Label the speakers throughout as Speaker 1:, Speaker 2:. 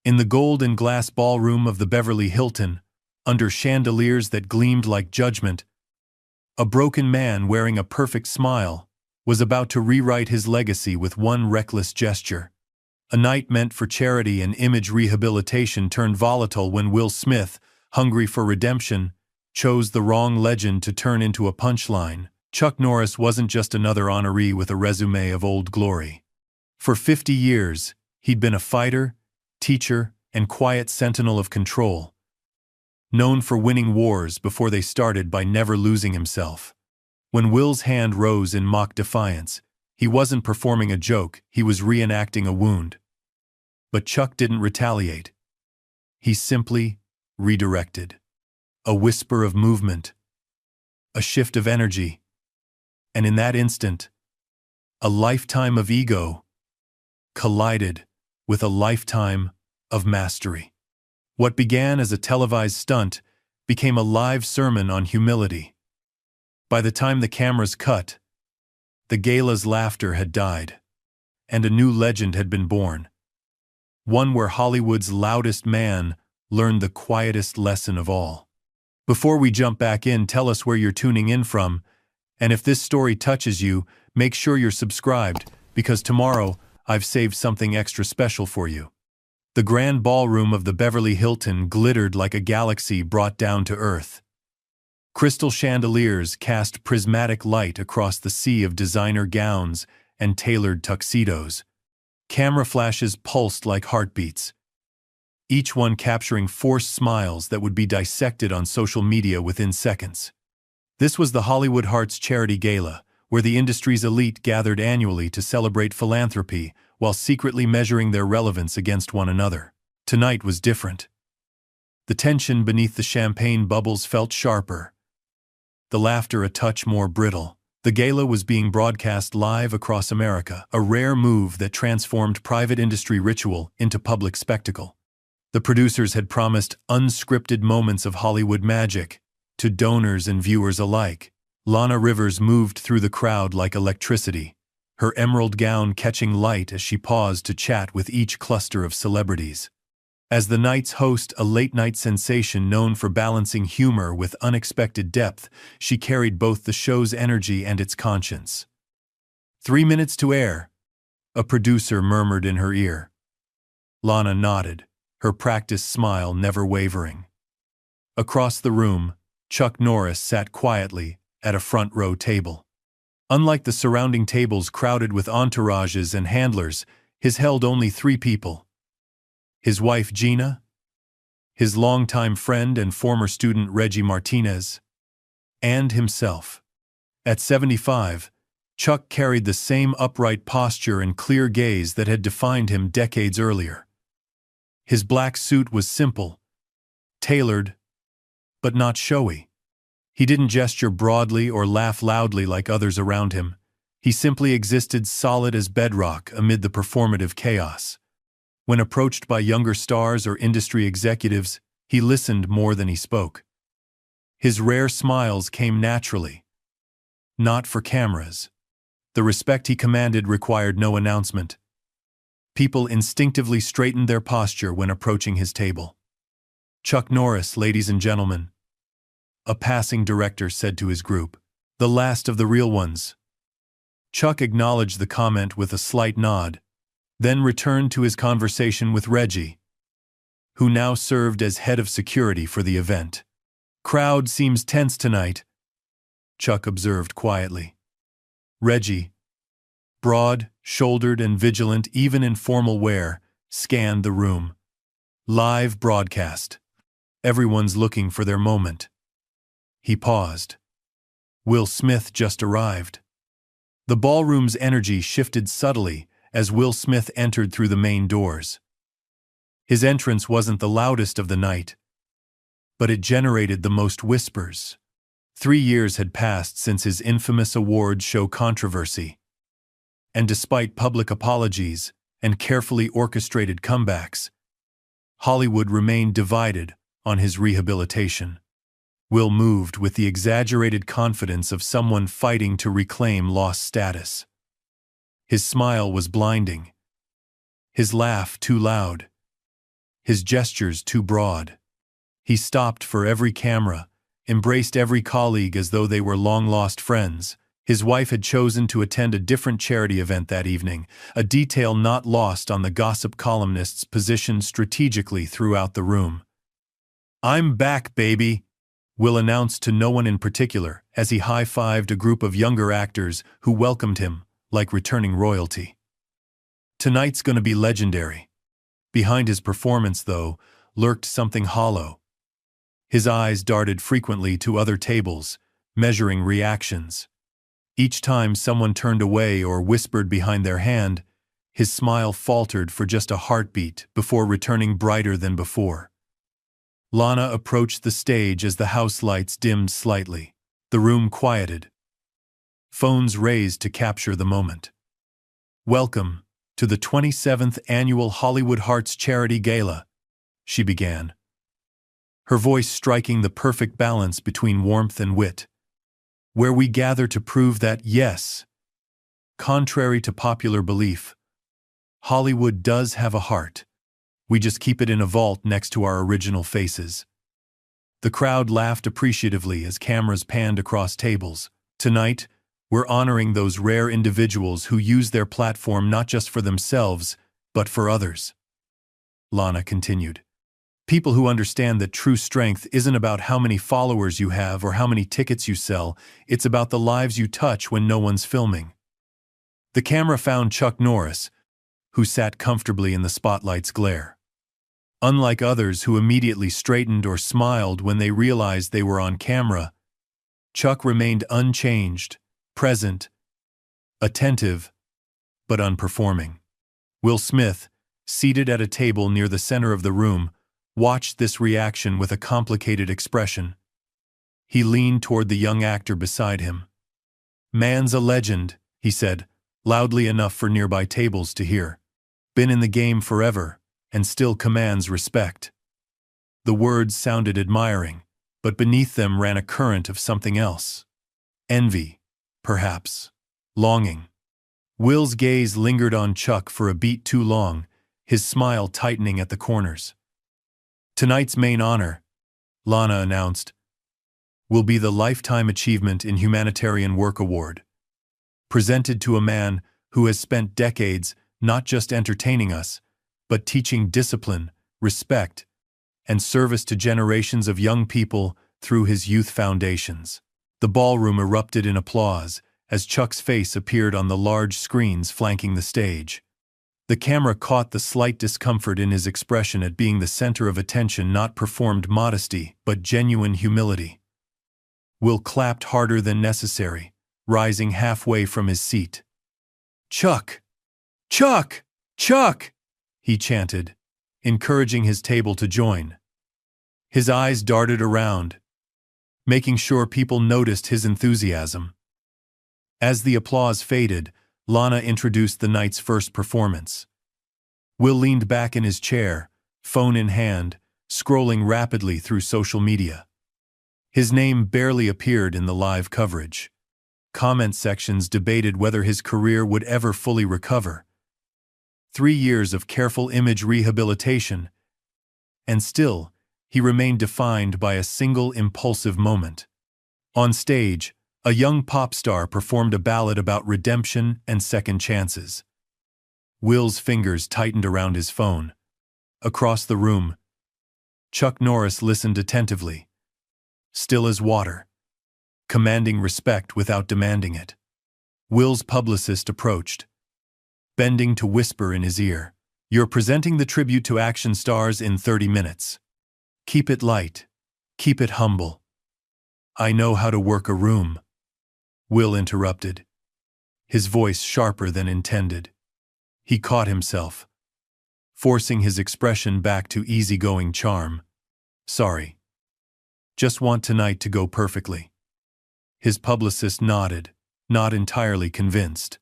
Speaker 1: In the gold and glass ballroom of the Beverly Hilton, under chandeliers that gleamed like judgment, a broken man wearing a perfect smile was about to rewrite his legacy with one reckless gesture. A night meant for charity and image rehabilitation turned volatile when Will Smith, hungry for redemption, chose the wrong legend to turn into a punchline. Chuck Norris wasn't just another honoree with a resume of old glory. For 50 years, he'd been a fighter, teacher, and quiet sentinel of control, known for winning wars before they started by never losing himself. When Will's hand rose in mock defiance, he wasn't performing a joke, he was reenacting a wound. But Chuck didn't retaliate. He simply redirected. A whisper of movement, a shift of energy, and in that instant, a lifetime of ego collided with a lifetime of mastery. What began as a televised stunt became a live sermon on humility. By the time the cameras cut, the gala's laughter had died, and a new legend had been born. One where Hollywood's loudest man learned the quietest lesson of all. Before we jump back in, tell us where you're tuning in from, and if this story touches you, make sure you're subscribed, because tomorrow I've saved something extra special for you. The grand ballroom of the Beverly Hilton glittered like a galaxy brought down to earth. Crystal chandeliers cast prismatic light across the sea of designer gowns and tailored tuxedos. Camera flashes pulsed like heartbeats, each one capturing forced smiles that would be dissected on social media within seconds. This was the Hollywood Hearts Charity Gala, where the industry's elite gathered annually to celebrate philanthropy while secretly measuring their relevance against one another. Tonight was different. The tension beneath the champagne bubbles felt sharper, the laughter a touch more brittle. The gala was being broadcast live across America, a rare move that transformed private industry ritual into public spectacle. The producers had promised unscripted moments of Hollywood magic to donors and viewers alike. Lana Rivers moved through the crowd like electricity, her emerald gown catching light as she paused to chat with each cluster of celebrities. As the night's host, a late-night sensation known for balancing humor with unexpected depth, she carried both the show's energy and its conscience. 3 minutes to air, a producer murmured in her ear. Lana nodded, her practiced smile never wavering. Across the room, Chuck Norris sat quietly at a front-row table. Unlike the surrounding tables crowded with entourages and handlers, his held only 3 people. His wife Gina, his longtime friend and former student Reggie Martinez, and himself. At 75, Chuck carried the same upright posture and clear gaze that had defined him decades earlier. His black suit was simple, tailored, but not showy. He didn't gesture broadly or laugh loudly like others around him. He simply existed solid as bedrock amid the performative chaos. When approached by younger stars or industry executives, he listened more than he spoke. His rare smiles came naturally, not for cameras. The respect he commanded required no announcement. People instinctively straightened their posture when approaching his table. "Chuck Norris, ladies and gentlemen," a passing director said to his group. "The last of the real ones." Chuck acknowledged the comment with a slight nod, then returned to his conversation with Reggie, who now served as head of security for the event. "Crowd seems tense tonight," Chuck observed quietly. Reggie, broad-shouldered and vigilant even in formal wear, scanned the room. Live broadcast. Everyone's looking for their moment. He paused. Will Smith just arrived. The ballroom's energy shifted subtly as Will Smith entered through the main doors. His entrance wasn't the loudest of the night, but it generated the most whispers. 3 years had passed since his infamous awards show controversy, and despite public apologies and carefully orchestrated comebacks, Hollywood remained divided on his rehabilitation. Will moved with the exaggerated confidence of someone fighting to reclaim lost status. His smile was blinding, his laugh too loud, his gestures too broad. He stopped for every camera, embraced every colleague as though they were long-lost friends. His wife had chosen to attend a different charity event that evening, a detail not lost on the gossip columnists positioned strategically throughout the room. "I'm back, baby," Will announced to no one in particular as he high-fived a group of younger actors who welcomed him like returning royalty. "Tonight's gonna be legendary." Behind his performance, though, lurked something hollow. His eyes darted frequently to other tables, measuring reactions. Each time someone turned away or whispered behind their hand, his smile faltered for just a heartbeat before returning brighter than before. Lana approached the stage as the house lights dimmed slightly. The room quieted. Phones raised to capture the moment. "Welcome to the 27th Annual Hollywood Hearts Charity Gala," she began, her voice striking the perfect balance between warmth and wit. "Where we gather to prove that, yes, contrary to popular belief, Hollywood does have a heart. We just keep it in a vault next to our original faces." The crowd laughed appreciatively as cameras panned across tables. "Tonight, we're honoring those rare individuals who use their platform not just for themselves, but for others," Lana continued. "People who understand that true strength isn't about how many followers you have or how many tickets you sell, it's about the lives you touch when no one's filming." The camera found Chuck Norris, who sat comfortably in the spotlight's glare. Unlike others who immediately straightened or smiled when they realized they were on camera, Chuck remained unchanged, present, attentive, but unperforming. Will Smith, seated at a table near the center of the room, watched this reaction with a complicated expression. He leaned toward the young actor beside him. "Man's a legend," he said, loudly enough for nearby tables to hear. "Been in the game forever, and still commands respect." The words sounded admiring, but beneath them ran a current of something else. Envy, perhaps. Longing. Will's gaze lingered on Chuck for a beat too long, his smile tightening at the corners. "Tonight's main honor," Lana announced, "will be the Lifetime Achievement in Humanitarian Work Award, presented to a man who has spent decades not just entertaining us, but teaching discipline, respect, and service to generations of young people through his youth foundations." The ballroom erupted in applause as Chuck's face appeared on the large screens flanking the stage. The camera caught the slight discomfort in his expression at being the center of attention, not performed modesty, but genuine humility. Will clapped harder than necessary, rising halfway from his seat. "Chuck! Chuck! Chuck!" he chanted, encouraging his table to join. His eyes darted around, making sure people noticed his enthusiasm. As the applause faded, Lana introduced the night's first performance. Will leaned back in his chair, phone in hand, scrolling rapidly through social media. His name barely appeared in the live coverage. Comment sections debated whether his career would ever fully recover. 3 years of careful image rehabilitation, and still, he remained defined by a single impulsive moment. On stage, a young pop star performed a ballad about redemption and second chances. Will's fingers tightened around his phone. Across the room, Chuck Norris listened attentively, still as water, commanding respect without demanding it. Will's publicist approached, bending to whisper in his ear, "You're presenting the tribute to action stars in 30 minutes. Keep it light. Keep it humble." "I know how to work a room," Will interrupted, his voice sharper than intended. He caught himself, forcing his expression back to easygoing charm. "Sorry. Just want tonight to go perfectly." His publicist nodded, not entirely convinced.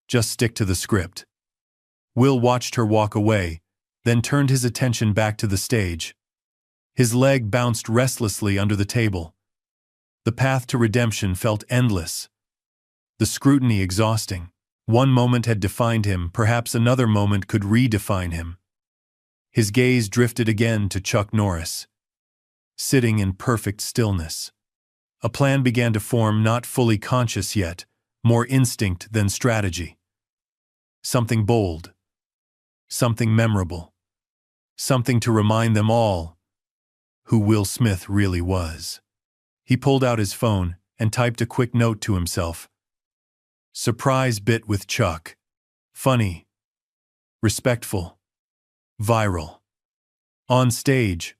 Speaker 1: "Just stick to the script." Will watched her walk away, then turned his attention back to the stage. His leg bounced restlessly under the table. The path to redemption felt endless, the scrutiny exhausting. One moment had defined him, perhaps another moment could redefine him. His gaze drifted again to Chuck Norris, sitting in perfect stillness. A plan began to form, not fully conscious yet, more instinct than strategy. Something bold. Something memorable. Something to remind them all who Will Smith really was. He pulled out his phone and typed a quick note to himself. Surprise bit with Chuck. Funny. Respectful. Viral. On stage,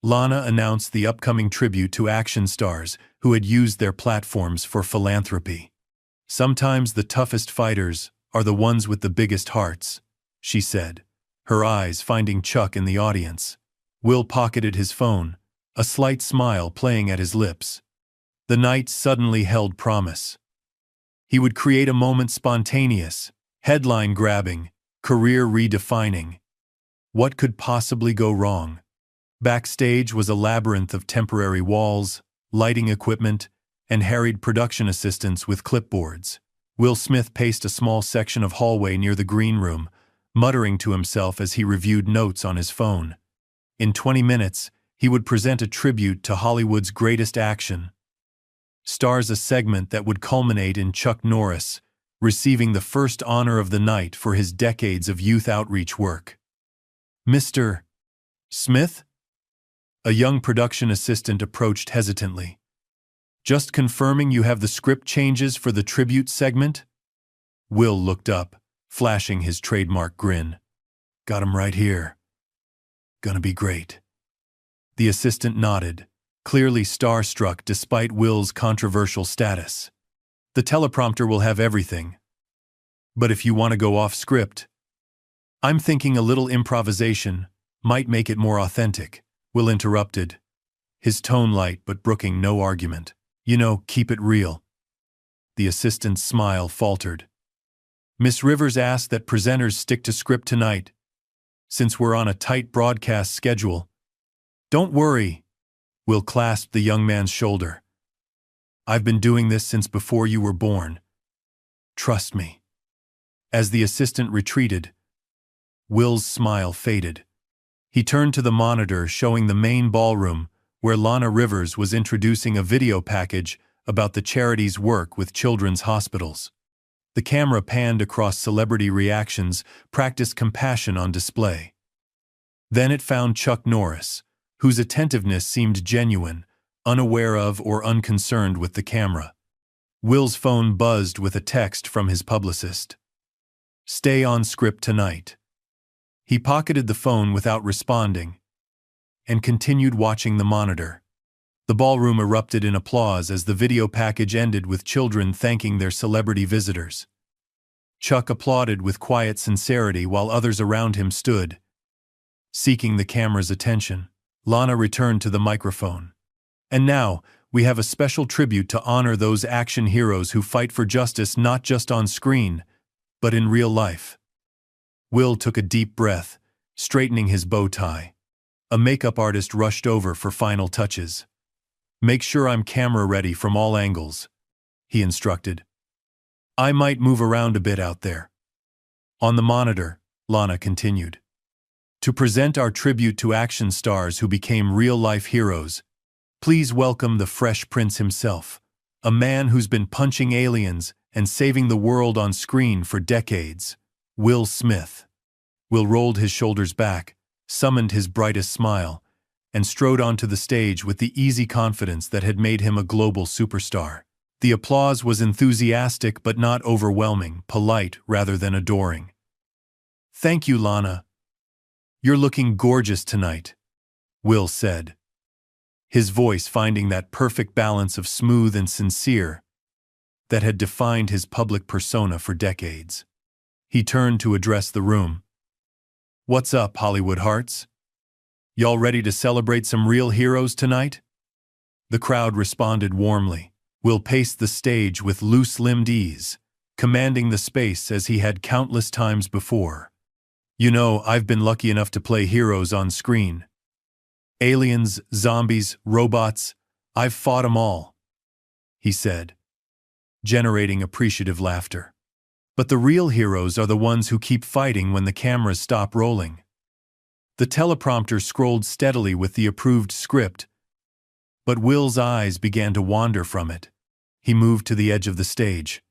Speaker 1: Lana announced the upcoming tribute to action stars who had used their platforms for philanthropy. Sometimes the toughest fighters are the ones with the biggest hearts, she said, her eyes finding Chuck in the audience. Will pocketed his phone, a slight smile playing at his lips. The night suddenly held promise. He would create a moment spontaneous, headline-grabbing, career-redefining. What could possibly go wrong? Backstage was a labyrinth of temporary walls, lighting equipment, and harried production assistants with clipboards. Will Smith paced a small section of hallway near the green room, muttering to himself as he reviewed notes on his phone. In 20 minutes, he would present a tribute to Hollywood's greatest action stars, a segment that would culminate in Chuck Norris receiving the first honor of the night for his decades of youth outreach work. Mr. Smith? A young production assistant approached hesitantly. Just confirming you have the script changes for the tribute segment? Will looked up, flashing his trademark grin. Got 'em right here. Gonna be great. The assistant nodded, clearly starstruck despite Will's controversial status. The teleprompter will have everything. But if you want to go off script, I'm thinking a little improvisation might make it more authentic. Will interrupted, his tone light but brooking no argument. You know, keep it real. The assistant's smile faltered. Miss Rivers asked that presenters stick to script tonight, since we're on a tight broadcast schedule. Don't worry. Will clasped the young man's shoulder. I've been doing this since before you were born. Trust me. As the assistant retreated, Will's smile faded. He turned to the monitor showing the main ballroom, where Lana Rivers was introducing a video package about the charity's work with children's hospitals. The camera panned across celebrity reactions, practiced compassion on display. Then it found Chuck Norris, whose attentiveness seemed genuine, unaware of or unconcerned with the camera. Will's phone buzzed with a text from his publicist. Stay on script tonight. He pocketed the phone without responding and continued watching the monitor. The ballroom erupted in applause as the video package ended with children thanking their celebrity visitors. Chuck applauded with quiet sincerity while others around him stood, seeking the camera's attention. Lana returned to the microphone. And now, we have a special tribute to honor those action heroes who fight for justice not just on screen, but in real life. Will took a deep breath, straightening his bow tie. A makeup artist rushed over for final touches. Make sure I'm camera ready from all angles, he instructed. I might move around a bit out there. On the monitor, Lana continued. To present our tribute to action stars who became real-life heroes, please welcome the Fresh Prince himself, a man who's been punching aliens and saving the world on screen for decades, Will Smith. Will rolled his shoulders back, summoned his brightest smile, and strode onto the stage with the easy confidence that had made him a global superstar. The applause was enthusiastic but not overwhelming, polite rather than adoring. Thank you, Lana. You're looking gorgeous tonight, Will said, his voice finding that perfect balance of smooth and sincere that had defined his public persona for decades. He turned to address the room. What's up, Hollywood hearts? Y'all ready to celebrate some real heroes tonight? The crowd responded warmly. Will paced the stage with loose-limbed ease, commanding the space as he had countless times before. You know, I've been lucky enough to play heroes on screen. Aliens, zombies, robots, I've fought 'em all, he said, generating appreciative laughter. But the real heroes are the ones who keep fighting when the cameras stop rolling. The teleprompter scrolled steadily with the approved script, but Will's eyes began to wander from it. He moved to the edge of the stage.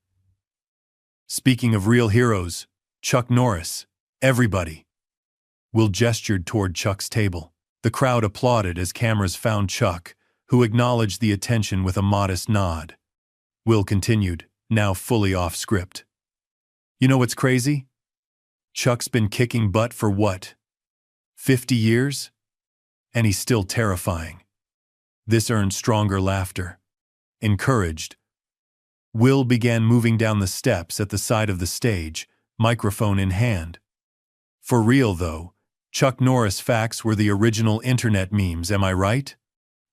Speaker 1: "Speaking of real heroes, Chuck Norris, everybody." Will gestured toward Chuck's table. The crowd applauded as cameras found Chuck, who acknowledged the attention with a modest nod. Will continued, now fully off script. "You know what's crazy? Chuck's been kicking butt for what? 50 years? And he's still terrifying." This earned stronger laughter. Encouraged, Will began moving down the steps at the side of the stage, microphone in hand. "For real, though, Chuck Norris facts were the original internet memes, am I right?"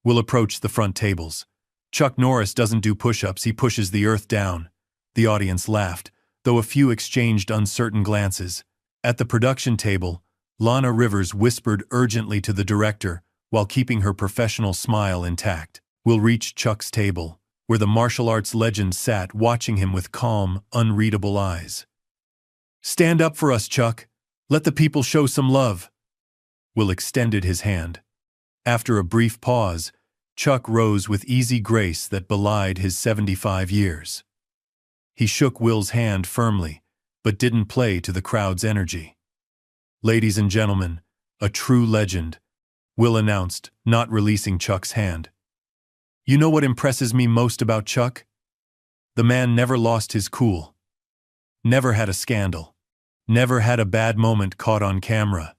Speaker 1: Will approached the front tables. "Chuck Norris doesn't do push-ups, he pushes the earth down." The audience laughed, though a few exchanged uncertain glances. At the production table, Lana Rivers whispered urgently to the director while keeping her professional smile intact. Will reached Chuck's table, where the martial arts legend sat watching him with calm, unreadable eyes. "Stand up for us, Chuck. Let the people show some love." Will extended his hand. After a brief pause, Chuck rose with easy grace that belied his 75 years. He shook Will's hand firmly, but didn't play to the crowd's energy. "Ladies and gentlemen, a true legend," Will announced, not releasing Chuck's hand. "You know what impresses me most about Chuck? The man never lost his cool. Never had a scandal. Never had a bad moment caught on camera."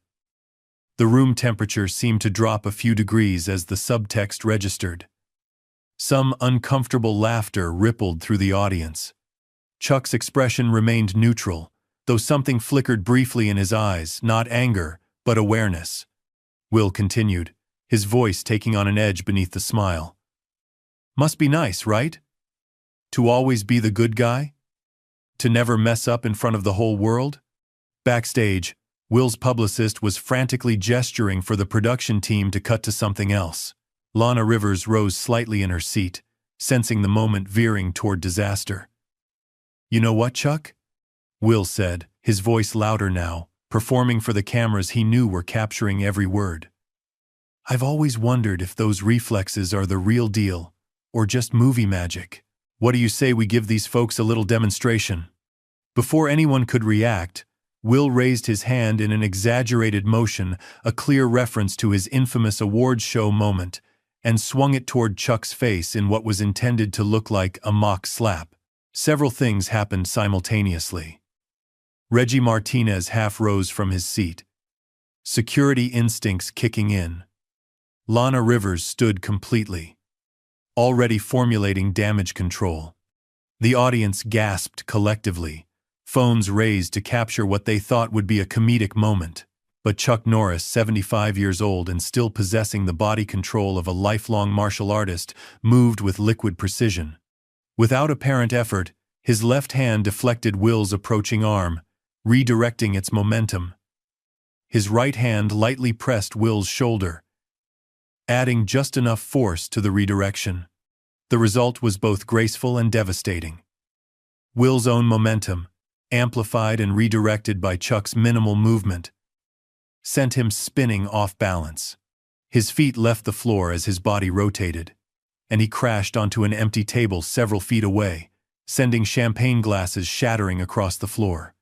Speaker 1: The room temperature seemed to drop a few degrees as the subtext registered. Some uncomfortable laughter rippled through the audience. Chuck's expression remained neutral, though something flickered briefly in his eyes, not anger, but awareness. Will continued, his voice taking on an edge beneath the smile. "Must be nice, right? To always be the good guy? To never mess up in front of the whole world?" Backstage, Will's publicist was frantically gesturing for the production team to cut to something else. Lana Rivers rose slightly in her seat, sensing the moment veering toward disaster. "You know what, Chuck?" Will said, his voice louder now, performing for the cameras he knew were capturing every word. "I've always wondered if those reflexes are the real deal, or just movie magic. What do you say we give these folks a little demonstration?" Before anyone could react, Will raised his hand in an exaggerated motion, a clear reference to his infamous awards show moment, and swung it toward Chuck's face in what was intended to look like a mock slap. Several things happened simultaneously. Reggie Martinez half rose from his seat, security instincts kicking in. Lana Rivers stood completely, already formulating damage control. The audience gasped collectively, phones raised to capture what they thought would be a comedic moment. But Chuck Norris, 75 years old and still possessing the body control of a lifelong martial artist, moved with liquid precision. Without apparent effort, his left hand deflected Will's approaching arm, redirecting its momentum. His right hand lightly pressed Will's shoulder, adding just enough force to the redirection. The result was both graceful and devastating. Will's own momentum, amplified and redirected by Chuck's minimal movement, sent him spinning off balance. His feet left the floor as his body rotated, and he crashed onto an empty table several feet away, sending champagne glasses shattering across the floor.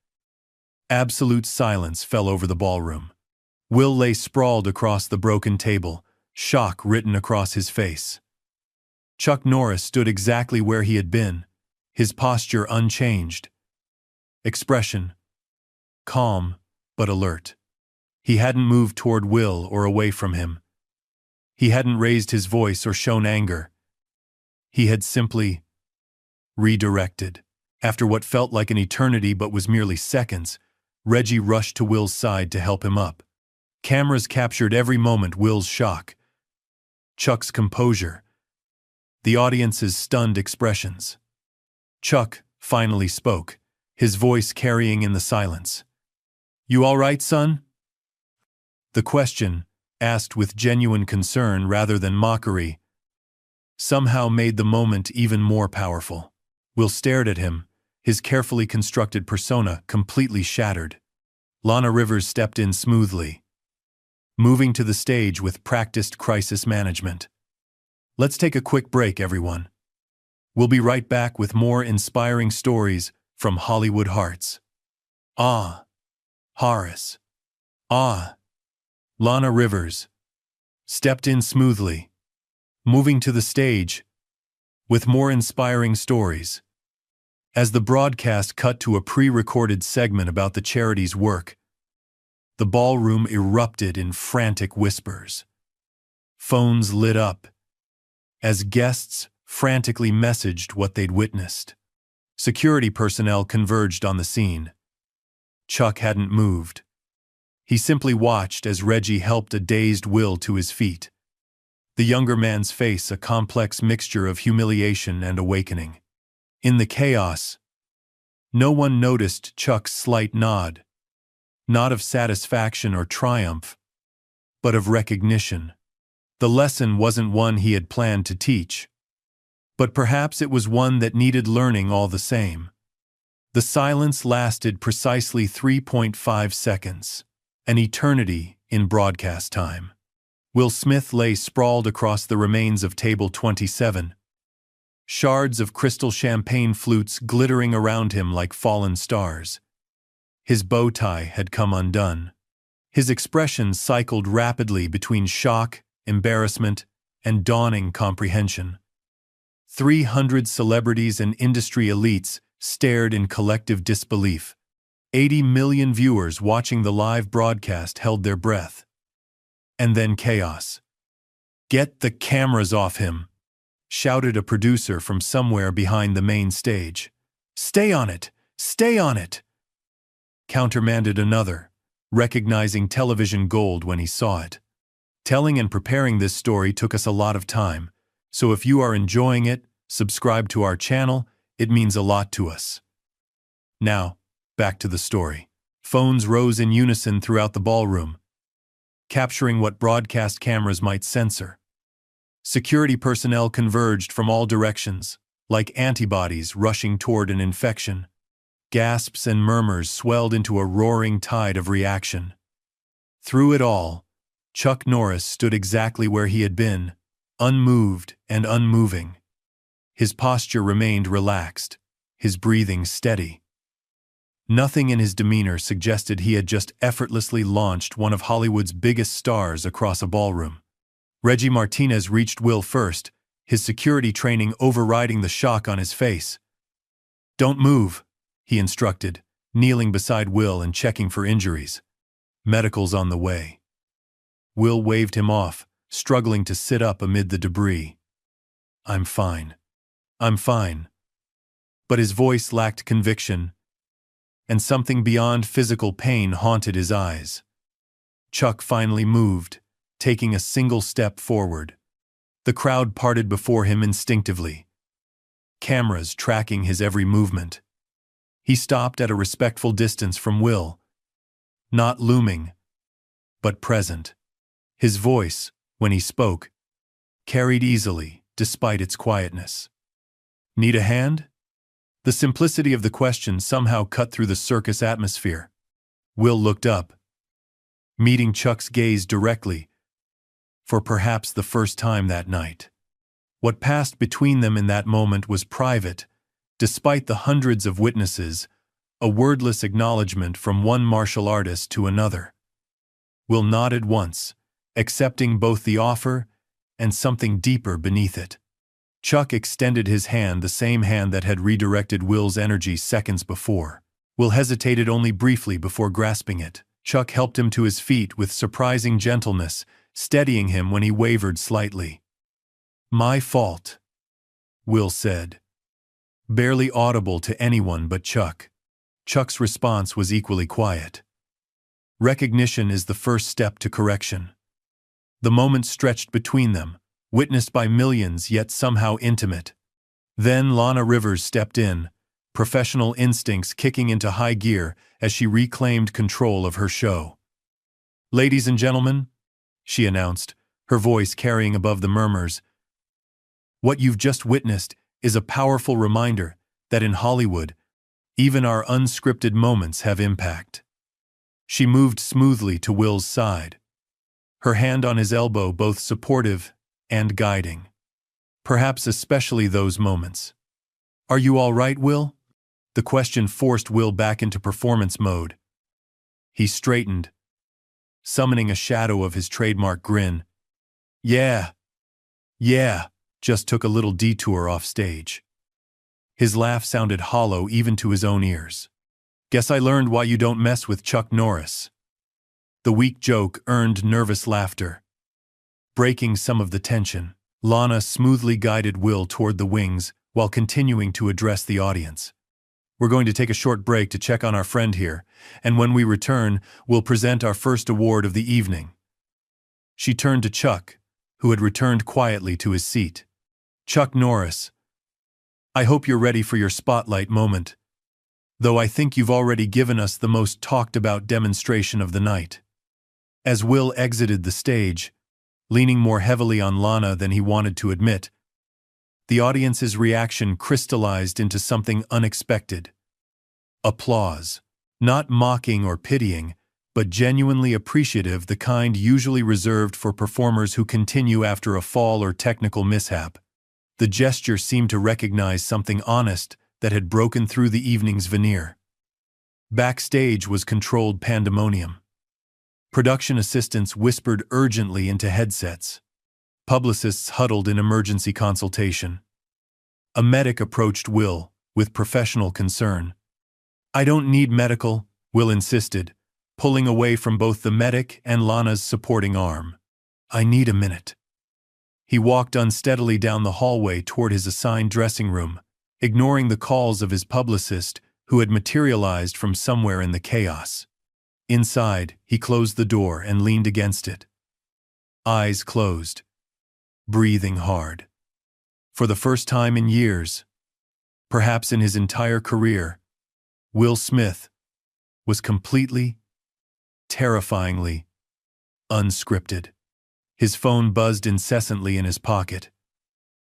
Speaker 1: Absolute silence fell over the ballroom. Will lay sprawled across the broken table, shock written across his face. Chuck Norris stood exactly where he had been, his posture unchanged. Expression calm, but alert. He hadn't moved toward Will or away from him. He hadn't raised his voice or shown anger. He had simply redirected. After what felt like an eternity but was merely seconds, Reggie rushed to Will's side to help him up. Cameras captured every moment: Will's shock, Chuck's composure, the audience's stunned expressions. Chuck finally spoke, his voice carrying in the silence. "You all right, son?" The question, asked with genuine concern rather than mockery, somehow made the moment even more powerful. Will stared at him, his carefully constructed persona completely shattered. Lana Rivers stepped in smoothly. moving to the stage with practiced crisis management. Let's take a quick break, everyone. We'll be right back with more inspiring stories from Hollywood hearts. Ah, Horace. Ah, Lana Rivers stepped in smoothly, moving to the stage with more inspiring stories. As the broadcast cut to a pre-recorded segment about the charity's work, the ballroom erupted in frantic whispers. Phones lit up as guests frantically messaged what they'd witnessed. Security personnel converged on the scene. Chuck hadn't moved. He simply watched as Reggie helped a dazed Will to his feet. The younger man's face a complex mixture of humiliation and awakening. In the chaos, no one noticed Chuck's slight nod, not of satisfaction or triumph, but of recognition. The lesson wasn't one he had planned to teach, but perhaps it was one that needed learning all the same. The silence lasted precisely 3.5 seconds, an eternity in broadcast time. Will Smith lay sprawled across the remains of Table 27, shards of crystal champagne flutes glittering around him like fallen stars. His bow tie had come undone. His expression cycled rapidly between shock, embarrassment, and dawning comprehension. 300 celebrities and industry elites stared in collective disbelief. 80 million viewers watching the live broadcast held their breath. And then chaos. "Get the cameras off him," shouted a producer from somewhere behind the main stage. "Stay on it! Stay on it!" countermanded another, recognizing television gold when he saw it. Telling and preparing this story took us a lot of time, so if you are enjoying it, subscribe to our channel, it means a lot to us. Now, back to the story. Phones rose in unison throughout the ballroom, capturing what broadcast cameras might censor. Security personnel converged from all directions, like antibodies rushing toward an infection. Gasps and murmurs swelled into a roaring tide of reaction. Through it all, Chuck Norris stood exactly where he had been, unmoved and unmoving. His posture remained relaxed, his breathing steady. Nothing in his demeanor suggested he had just effortlessly launched one of Hollywood's biggest stars across a ballroom. Reggie Martinez reached Will first, his security training overriding the shock on his face. "Don't move," he instructed, kneeling beside Will and checking for injuries. "Medical's on the way." Will waved him off, struggling to sit up amid the debris. "I'm fine. I'm fine." But his voice lacked conviction, and something beyond physical pain haunted his eyes. Chuck finally moved, taking a single step forward. The crowd parted before him instinctively, cameras tracking his every movement. He stopped at a respectful distance from Will, not looming, but present. His voice, when he spoke, carried easily, despite its quietness. "Need a hand?" The simplicity of the question somehow cut through the circus atmosphere. Will looked up, meeting Chuck's gaze directly, for perhaps the first time that night. What passed between them in that moment was private, despite the hundreds of witnesses, a wordless acknowledgement from one martial artist to another. Will nodded once, accepting both the offer and something deeper beneath it. Chuck extended his hand, the same hand that had redirected Will's energy seconds before. Will hesitated only briefly before grasping it. Chuck helped him to his feet with surprising gentleness, steadying him when he wavered slightly. "My fault," Will said, barely audible to anyone but Chuck. Chuck's response was equally quiet. Recognition is the first step to correction. The moment stretched between them, witnessed by millions yet somehow intimate. Then Lana Rivers stepped in, professional instincts kicking into high gear as she reclaimed control of her show. "Ladies and gentlemen," she announced, her voice carrying above the murmurs, "what you've just witnessed is a powerful reminder that in Hollywood, even our unscripted moments have impact." She moved smoothly to Will's side. her hand on his elbow, both supportive and guiding. Perhaps especially those moments. "Are you all right, Will?" The question forced Will back into performance mode. He straightened, summoning a shadow of his trademark grin. Yeah, just took a little detour off stage." His laugh sounded hollow even to his own ears. "Guess I learned why you don't mess with Chuck Norris." The weak joke earned nervous laughter, breaking some of the tension. Lana smoothly guided Will toward the wings while continuing to address the audience. "We're going to take a short break to check on our friend here, and when we return, we'll present our first award of the evening." She turned to Chuck, who had returned quietly to his seat. "Chuck Norris, I hope you're ready for your spotlight moment, though I think you've already given us the most talked-about demonstration of the night." As Will exited the stage, leaning more heavily on Lana than he wanted to admit, the audience's reaction crystallized into something unexpected. Applause. Not mocking or pitying, but genuinely appreciative, the kind usually reserved for performers who continue after a fall or technical mishap. The gesture seemed to recognize something honest that had broken through the evening's veneer. Backstage was controlled pandemonium. Production assistants whispered urgently into headsets. Publicists huddled in emergency consultation. A medic approached Will with professional concern. "I don't need medical," Will insisted, pulling away from both the medic and Lana's supporting arm. "I need a minute." He walked unsteadily down the hallway toward his assigned dressing room, ignoring the calls of his publicist, who had materialized from somewhere in the chaos. Inside, he closed the door and leaned against it. Eyes closed, breathing hard. For the first time in years, perhaps in his entire career, Will Smith was completely, terrifyingly unscripted. His phone buzzed incessantly in his pocket.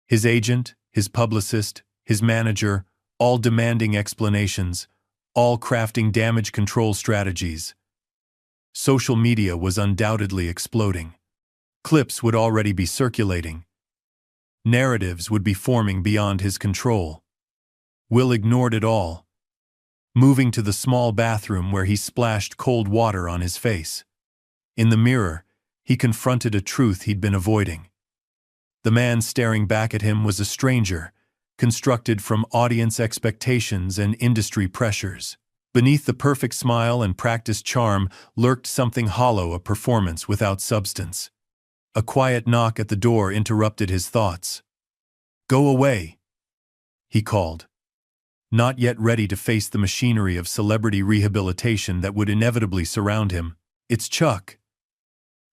Speaker 1: His agent, his publicist, his manager, all demanding explanations, all crafting damage control strategies. Social media was undoubtedly exploding. Clips would already be circulating. Narratives would be forming beyond his control. Will ignored it all, moving to the small bathroom where he splashed cold water on his face. In the mirror, he confronted a truth he'd been avoiding. The man staring back at him was a stranger, constructed from audience expectations and industry pressures. Beneath the perfect smile and practiced charm lurked something hollow, a performance without substance. A quiet knock at the door interrupted his thoughts. "Go away," he called, not yet ready to face the machinery of celebrity rehabilitation that would inevitably surround him. "It's Chuck,"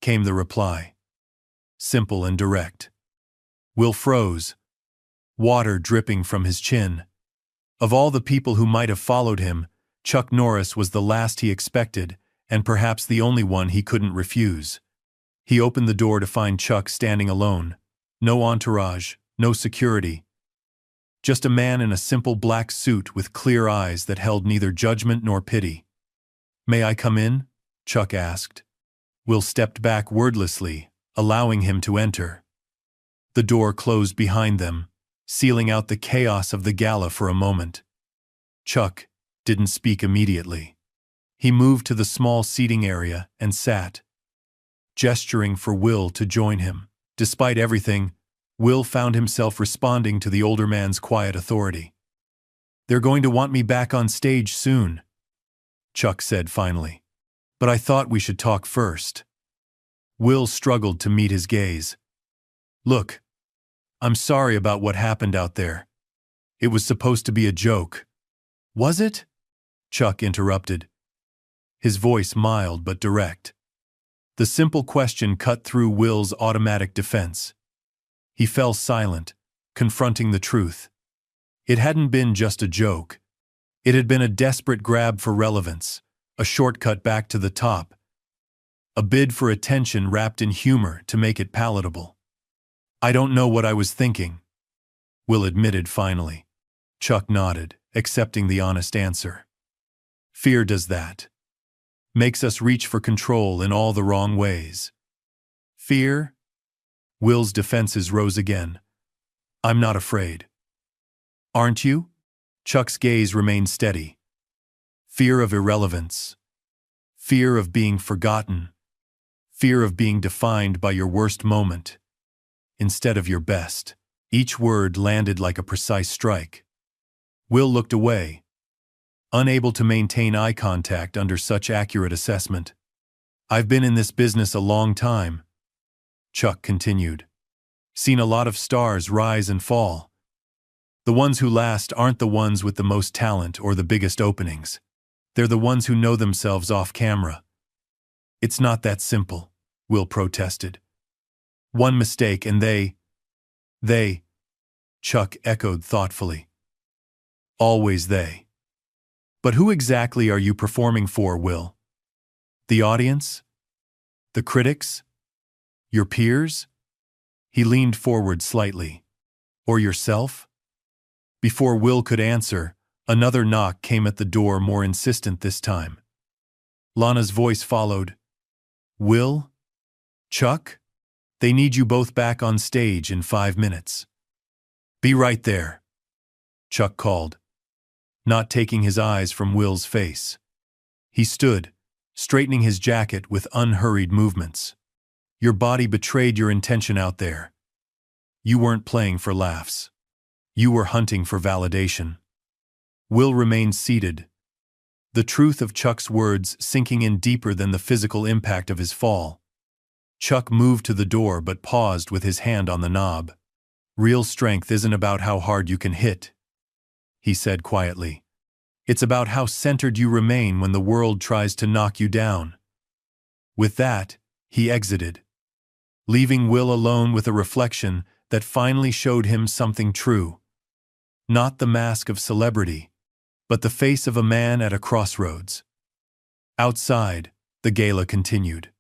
Speaker 1: came the reply. Simple and direct. Will froze, water dripping from his chin. Of all the people who might have followed him, Chuck Norris was the last he expected, and perhaps the only one he couldn't refuse. He opened the door to find Chuck standing alone. No entourage, no security. Just a man in a simple black suit with clear eyes that held neither judgment nor pity. "May I come in?" Chuck asked. Will stepped back wordlessly, allowing him to enter. The door closed behind them, sealing out the chaos of the gala for a moment. Chuck didn't speak immediately. He moved to the small seating area and sat, gesturing for Will to join him. Despite everything, Will found himself responding to the older man's quiet authority. "They're going to want me back on stage soon," Chuck said finally. "But I thought we should talk first." Will struggled to meet his gaze. "Look, I'm sorry about what happened out there. It was supposed to be a joke." "Was it?" Chuck interrupted, his voice mild but direct. The simple question cut through Will's automatic defense. He fell silent, confronting the truth. It hadn't been just a joke. It had been a desperate grab for relevance, a shortcut back to the top, a bid for attention wrapped in humor to make it palatable. "I don't know what I was thinking," Will admitted finally. Chuck nodded, accepting the honest answer. "Fear does that. Makes us reach for control in all the wrong ways." Fear? Will's defenses rose again. I'm not afraid. Aren't you? Chuck's gaze remained steady. Fear of irrelevance. Fear of being forgotten. Fear of being defined by your worst moment instead of your best. Each word landed like a precise strike. Will looked away, unable to maintain eye contact under such accurate assessment. I've been in this business a long time, Chuck continued. Seen a lot of stars rise and fall. The ones who last aren't the ones with the most talent or the biggest openings. They're the ones who know themselves off camera. It's not that simple, Will protested. One mistake and they, Chuck echoed thoughtfully. Always they. But who exactly are you performing for, Will? The audience? The critics? Your peers? He leaned forward slightly. Or yourself? Before Will could answer, another knock came at the door, more insistent this time. Lana's voice followed. Will? Chuck? They need you both back on stage in 5 minutes. Be right there, Chuck called, not taking his eyes from Will's face. He stood, straightening his jacket with unhurried movements. Your body betrayed your intention out there. You weren't playing for laughs. You were hunting for validation. Will remained seated, the truth of Chuck's words sinking in deeper than the physical impact of his fall. Chuck moved to the door but paused with his hand on the knob. Real strength isn't about how hard you can hit, he said quietly. It's about how centered you remain when the world tries to knock you down. With that, he exited, leaving Will alone with a reflection that finally showed him something true. Not the mask of celebrity, but the face of a man at a crossroads. Outside, the gala continued.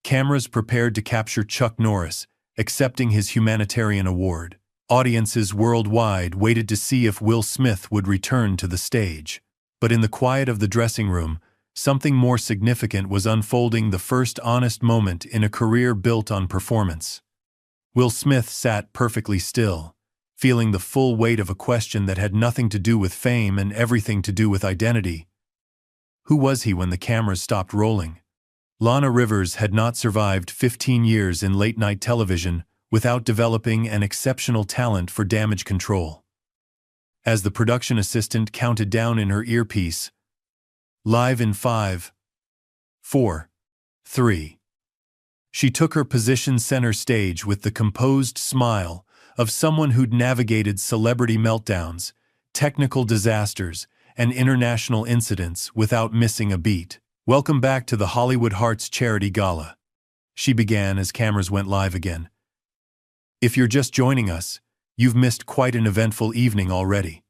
Speaker 1: Cameras prepared to capture Chuck Norris, accepting his humanitarian award. Audiences worldwide waited to see if Will Smith would return to the stage. But in the quiet of the dressing room, something more significant was unfolding, the first honest moment in a career built on performance. Will Smith sat perfectly still, feeling the full weight of a question that had nothing to do with fame and everything to do with identity. Who was he when the cameras stopped rolling? Lana Rivers had not survived 15 years in late-night television without developing an exceptional talent for damage control. As the production assistant counted down in her earpiece, live in 5, 4, 3. She took her position center stage with the composed smile of someone who'd navigated celebrity meltdowns, technical disasters, and international incidents without missing a beat. Welcome back to the Hollywood Hearts Charity Gala, she began as cameras went live again. If you're just joining us, you've missed quite an eventful evening already.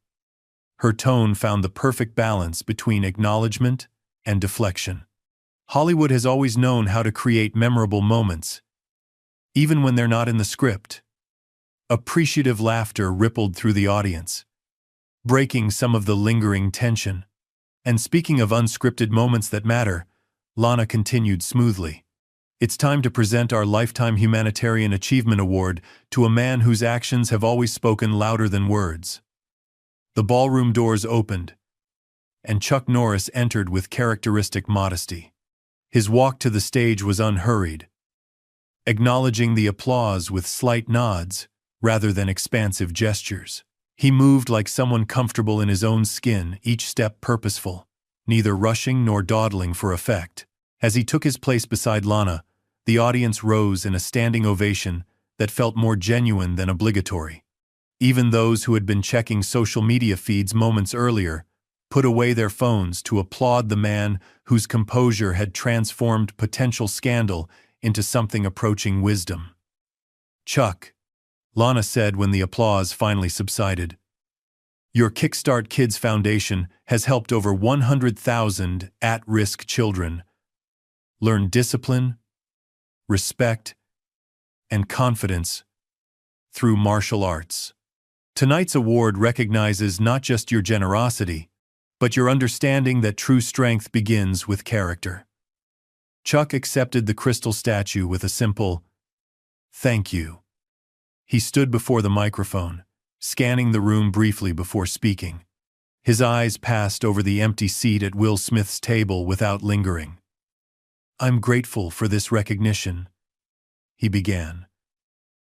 Speaker 1: Her tone found the perfect balance between acknowledgement and deflection. Hollywood has always known how to create memorable moments, even when they're not in the script. Appreciative laughter rippled through the audience, breaking some of the lingering tension. And speaking of unscripted moments that matter, Lana continued smoothly. It's time to present our Lifetime Humanitarian Achievement Award to a man whose actions have always spoken louder than words. The ballroom doors opened, and Chuck Norris entered with characteristic modesty. His walk to the stage was unhurried, acknowledging the applause with slight nods rather than expansive gestures. He moved like someone comfortable in his own skin, each step purposeful, neither rushing nor dawdling for effect. As he took his place beside Lana, the audience rose in a standing ovation that felt more genuine than obligatory. Even those who had been checking social media feeds moments earlier put away their phones to applaud the man whose composure had transformed potential scandal into something approaching wisdom. Chuck, Lana said when the applause finally subsided, your Kickstart Kids Foundation has helped over 100,000 at-risk children learn discipline, respect, and confidence through martial arts. Tonight's award recognizes not just your generosity, but your understanding that true strength begins with character. Chuck accepted the crystal statue with a simple, Thank you. He stood before the microphone, scanning the room briefly before speaking. His eyes passed over the empty seat at Will Smith's table without lingering. I'm grateful for this recognition, he began,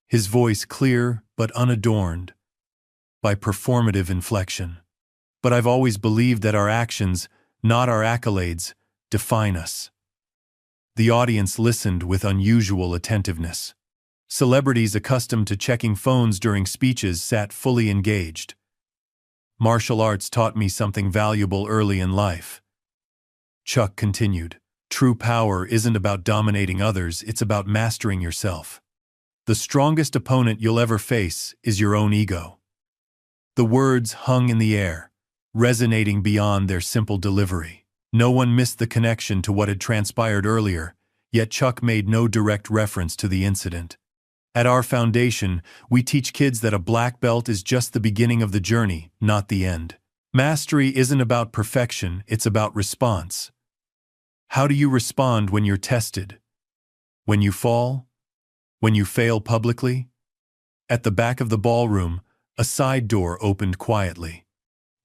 Speaker 1: his voice clear but unadorned by performative inflection. But I've always believed that our actions, not our accolades, define us. The audience listened with unusual attentiveness. Celebrities accustomed to checking phones during speeches sat fully engaged. Martial arts taught me something valuable early in life. Chuck continued. True power isn't about dominating others, it's about mastering yourself. The strongest opponent you'll ever face is your own ego. The words hung in the air, resonating beyond their simple delivery. No one missed the connection to what had transpired earlier, yet Chuck made no direct reference to the incident. At our foundation, we teach kids that a black belt is just the beginning of the journey, not the end. Mastery isn't about perfection, it's about response. How do you respond when you're tested? When you fall? When you fail publicly? At the back of the ballroom, a side door opened quietly.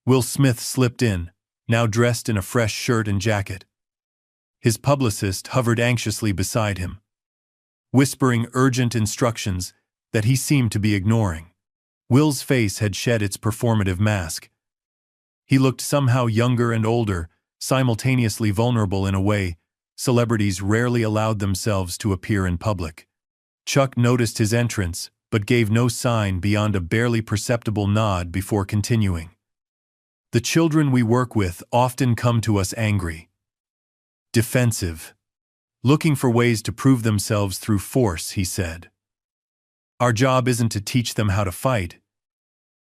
Speaker 1: Will Smith slipped in, now dressed in a fresh shirt and jacket. His publicist hovered anxiously beside him, whispering urgent instructions that he seemed to be ignoring. Will's face had shed its performative mask. He looked somehow younger and older, simultaneously vulnerable in a way celebrities rarely allowed themselves to appear in public. Chuck noticed his entrance, but gave no sign beyond a barely perceptible nod before continuing. The children we work with often come to us angry, defensive, looking for ways to prove themselves through force, he said. Our job isn't to teach them how to fight.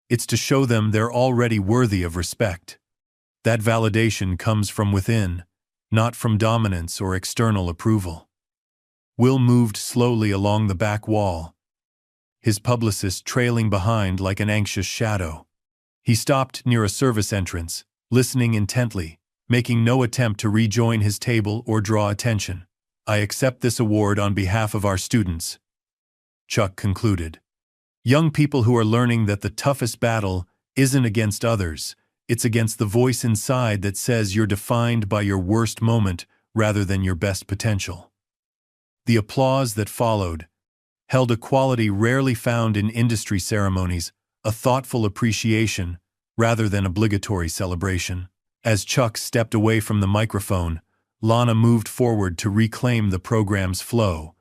Speaker 1: It's to show them they're already worthy of respect. That validation comes from within, not from dominance or external approval. Will moved slowly along the back wall, his publicist trailing behind like an anxious shadow. He stopped near a service entrance, listening intently, making no attempt to rejoin his table or draw attention. I accept this award on behalf of our students, Chuck concluded. Young people who are learning that the toughest battle isn't against others, it's against the voice inside that says you're defined by your worst moment rather than your best potential. The applause that followed held a quality rarely found in industry ceremonies, a thoughtful appreciation rather than obligatory celebration. As Chuck stepped away from the microphone, Lana moved forward to reclaim the program's flow,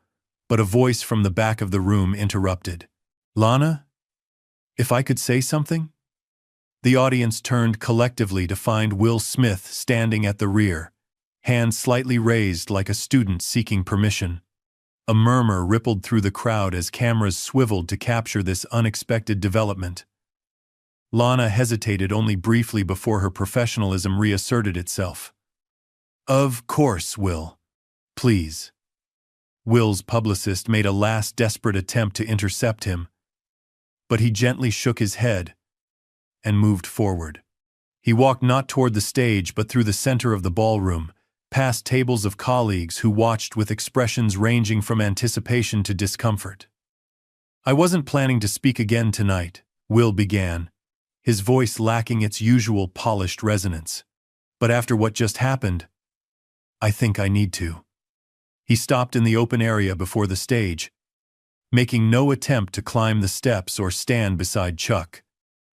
Speaker 1: but a voice from the back of the room interrupted. Lana? If I could say something? The audience turned collectively to find Will Smith standing at the rear, hand slightly raised like a student seeking permission. A murmur rippled through the crowd as cameras swiveled to capture this unexpected development. Lana hesitated only briefly before her professionalism reasserted itself. Of course, Will. Please. Will's publicist made a last desperate attempt to intercept him, but he gently shook his head and moved forward. He walked not toward the stage but through the center of the ballroom, past tables of colleagues who watched with expressions ranging from anticipation to discomfort. I wasn't planning to speak again tonight, Will began, his voice lacking its usual polished resonance. But after what just happened, I think I need to. He stopped in the open area before the stage, making no attempt to climb the steps or stand beside Chuck.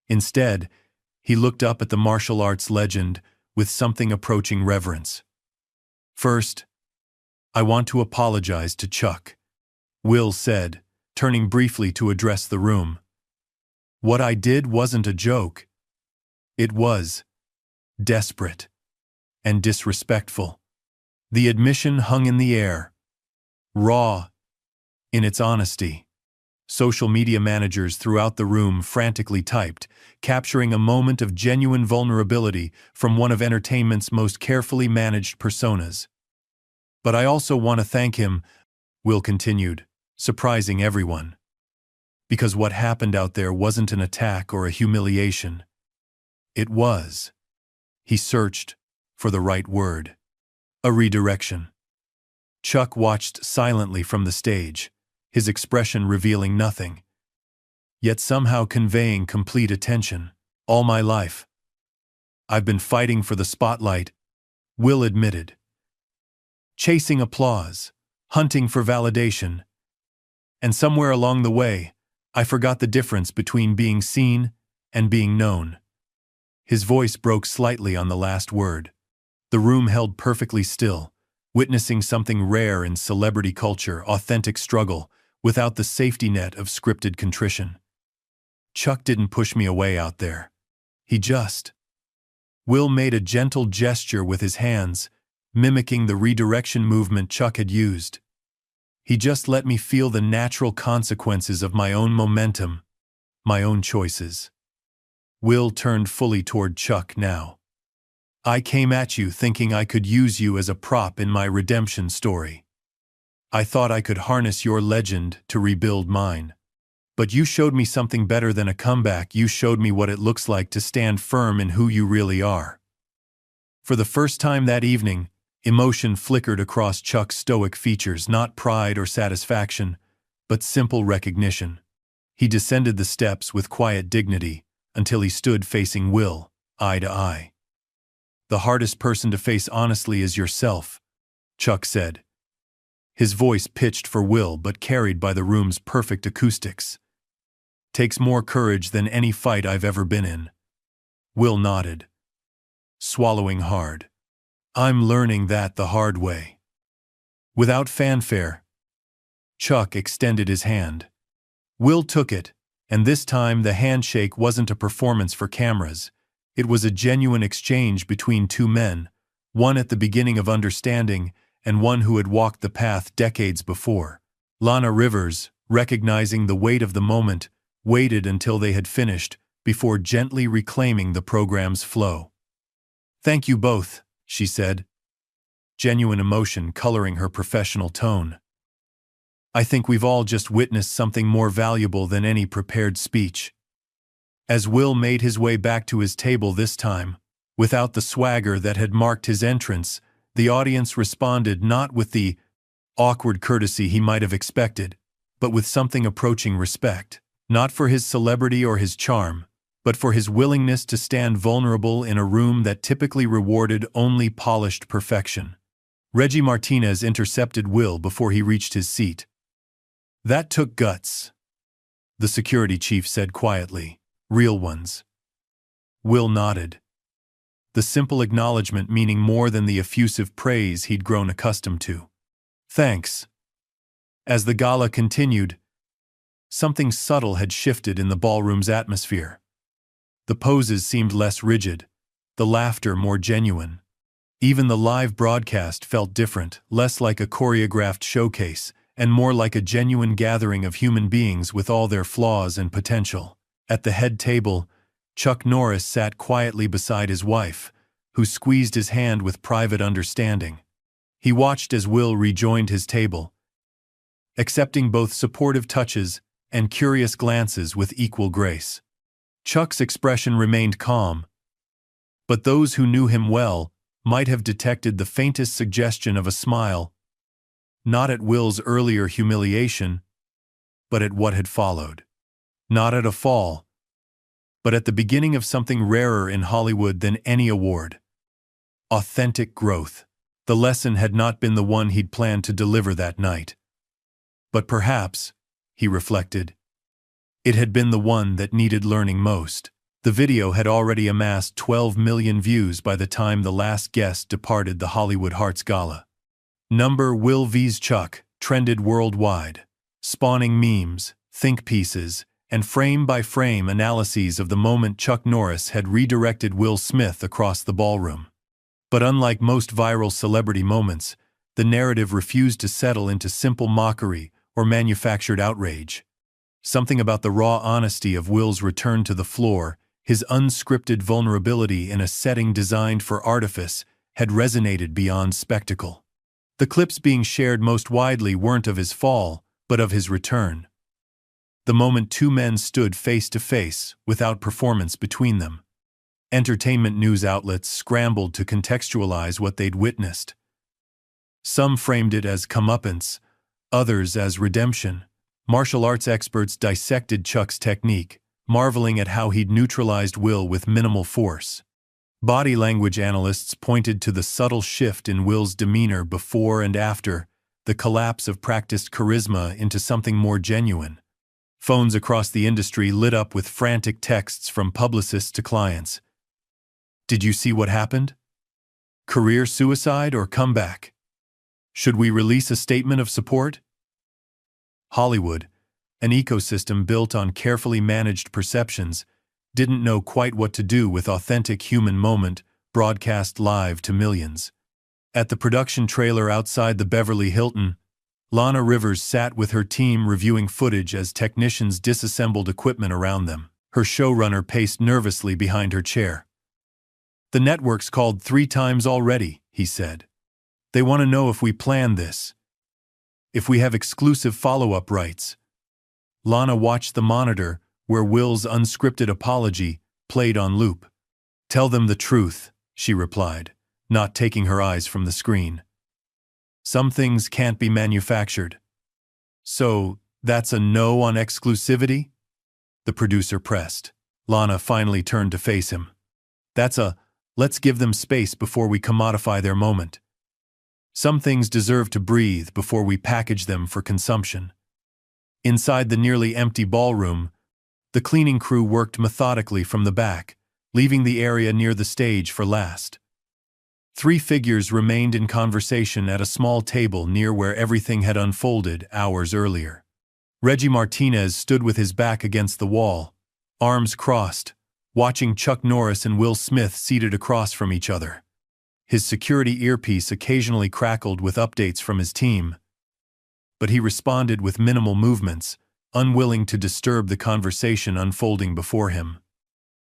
Speaker 1: Instead, he looked up at the martial arts legend with something approaching reverence. First, I want to apologize to Chuck, Will said, turning briefly to address the room. What I did wasn't a joke. It was desperate and disrespectful. The admission hung in the air, raw in its honesty. Social media managers throughout the room frantically typed, capturing a moment of genuine vulnerability from one of entertainment's most carefully managed personas. But I also want to thank him, Will continued, surprising everyone. Because what happened out there wasn't an attack or a humiliation. It was. He searched for the right word. A redirection. Chuck watched silently from the stage, his expression revealing nothing, yet somehow conveying complete attention. All my life, I've been fighting for the spotlight, Will admitted. Chasing applause, hunting for validation. And somewhere along the way, I forgot the difference between being seen and being known. His voice broke slightly on the last word. The room held perfectly still, witnessing something rare in celebrity culture, authentic struggle, without the safety net of scripted contrition. Chuck didn't push me away out there. He just... Will made a gentle gesture with his hands, mimicking the redirection movement Chuck had used. He just let me feel the natural consequences of my own momentum, my own choices. Will turned fully toward Chuck now. I came at you thinking I could use you as a prop in my redemption story. I thought I could harness your legend to rebuild mine. But you showed me something better than a comeback. You showed me what it looks like to stand firm in who you really are. For the first time that evening, emotion flickered across Chuck's stoic features, not pride or satisfaction, but simple recognition. He descended the steps with quiet dignity until he stood facing Will, eye to eye. The hardest person to face honestly is yourself, Chuck said. His voice pitched for Will but carried by the room's perfect acoustics. Takes more courage than any fight I've ever been in. Will nodded, swallowing hard. I'm learning that the hard way. Without fanfare, Chuck extended his hand. Will took it, and this time the handshake wasn't a performance for cameras. It was a genuine exchange between two men, one at the beginning of understanding and one who had walked the path decades before. Lana Rivers, recognizing the weight of the moment, waited until they had finished before gently reclaiming the program's flow. Thank you both, she said, genuine emotion coloring her professional tone. I think we've all just witnessed something more valuable than any prepared speech. As Will made his way back to his table this time, without the swagger that had marked his entrance, the audience responded not with the awkward courtesy he might have expected, but with something approaching respect, not for his celebrity or his charm, but for his willingness to stand vulnerable in a room that typically rewarded only polished perfection. Reggie Martinez intercepted Will before he reached his seat. That took guts, the security chief said quietly. Real ones. Will nodded, the simple acknowledgement meaning more than the effusive praise he'd grown accustomed to. Thanks. As the gala continued, something subtle had shifted in the ballroom's atmosphere. The poses seemed less rigid, the laughter more genuine. Even the live broadcast felt different, less like a choreographed showcase, and more like a genuine gathering of human beings with all their flaws and potential. At the head table, Chuck Norris sat quietly beside his wife, who squeezed his hand with private understanding. He watched as Will rejoined his table, accepting both supportive touches and curious glances with equal grace. Chuck's expression remained calm, but those who knew him well might have detected the faintest suggestion of a smile, not at Will's earlier humiliation, but at what had followed. Not at a fall, but at the beginning of something rarer in Hollywood than any award. Authentic growth. The lesson had not been the one he'd planned to deliver that night. But perhaps, he reflected, it had been the one that needed learning most. The video had already amassed 12 million views by the time the last guest departed the Hollywood Hearts Gala. Will vs. Chuck trended worldwide, spawning memes, think pieces, and frame-by-frame analyses of the moment Chuck Norris had redirected Will Smith across the ballroom. But unlike most viral celebrity moments, the narrative refused to settle into simple mockery or manufactured outrage. Something about the raw honesty of Will's return to the floor, his unscripted vulnerability in a setting designed for artifice, had resonated beyond spectacle. The clips being shared most widely weren't of his fall, but of his return. The moment two men stood face to face, without performance between them. Entertainment news outlets scrambled to contextualize what they'd witnessed. Some framed it as comeuppance, others as redemption, Martial arts experts dissected Chuck's technique, marveling at how he'd neutralized Will with minimal force. Body language analysts pointed to the subtle shift in Will's demeanor before and after the collapse of practiced charisma into something more genuine. Phones across the industry lit up with frantic texts from publicists to clients. "Did you see what happened? Career suicide or comeback? Should we release a statement of support?" Hollywood, an ecosystem built on carefully managed perceptions, didn't know quite what to do with authentic human moment broadcast live to millions. At the production trailer outside the Beverly Hilton, Lana Rivers sat with her team reviewing footage as technicians disassembled equipment around them. Her showrunner paced nervously behind her chair. "The network's called 3 times already," he said. "They want to know if we planned this. If we have exclusive follow-up rights." Lana watched the monitor, where Will's unscripted apology played on loop. "Tell them the truth," she replied, not taking her eyes from the screen. "Some things can't be manufactured." "So, that's a no on exclusivity?" the producer pressed. Lana finally turned to face him. "That's a, let's give them space before we commodify their moment. Some things deserve to breathe before we package them for consumption." Inside the nearly empty ballroom, the cleaning crew worked methodically from the back, leaving the area near the stage for last. 3 figures remained in conversation at a small table near where everything had unfolded hours earlier. Reggie Martinez stood with his back against the wall, arms crossed, watching Chuck Norris and Will Smith seated across from each other. His security earpiece occasionally crackled with updates from his team, but he responded with minimal movements, unwilling to disturb the conversation unfolding before him.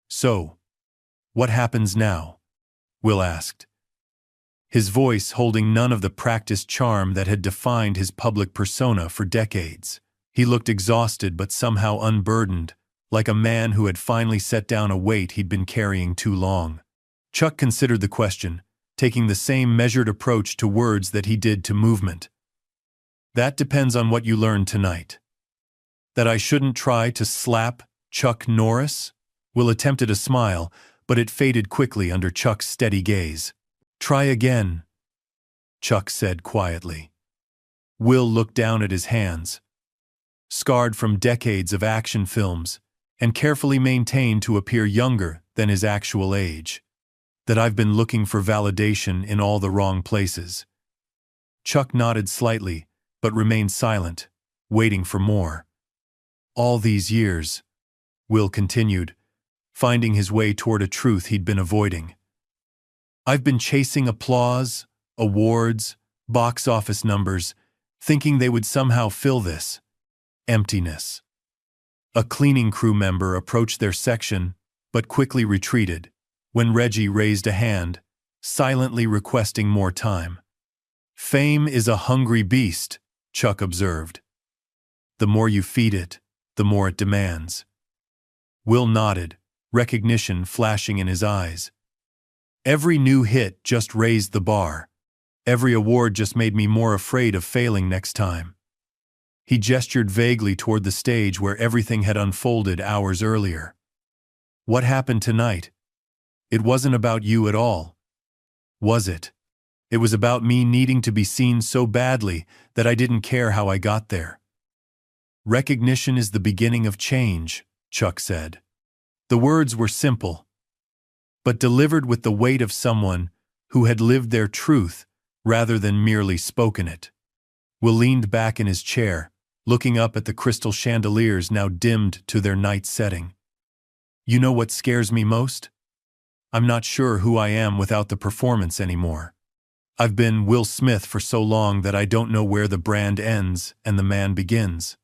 Speaker 1: "So, what happens now?" Will asked, his voice holding none of the practiced charm that had defined his public persona for decades. He looked exhausted but somehow unburdened, like a man who had finally set down a weight he'd been carrying too long. Chuck considered the question, taking the same measured approach to words that he did to movement. "That depends on what you learned tonight." "That I shouldn't try to slap Chuck Norris?" Will attempted a smile, but it faded quickly under Chuck's steady gaze. "Try again," Chuck said quietly. Will looked down at his hands, scarred from decades of action films, and carefully maintained to appear younger than his actual age. "That I've been looking for validation in all the wrong places." Chuck nodded slightly, but remained silent, waiting for more. "All these years," Will continued, finding his way toward a truth he'd been avoiding. "I've been chasing applause, awards, box office numbers, thinking they would somehow fill this emptiness." A cleaning crew member approached their section, but quickly retreated, when Reggie raised a hand, silently requesting more time. "Fame is a hungry beast," Chuck observed. "The more you feed it, the more it demands." Will nodded, recognition flashing in his eyes. "Every new hit just raised the bar. Every award just made me more afraid of failing next time." He gestured vaguely toward the stage where everything had unfolded hours earlier. "What happened tonight? It wasn't about you at all, was it? It was about me needing to be seen so badly that I didn't care how I got there." "Recognition is the beginning of change," Chuck said. The words were simple, but delivered with the weight of someone who had lived their truth rather than merely spoken it. Will leaned back in his chair, looking up at the crystal chandeliers now dimmed to their night setting. "You know what scares me most? I'm not sure who I am without the performance anymore. I've been Will Smith for so long that I don't know where the brand ends and the man begins."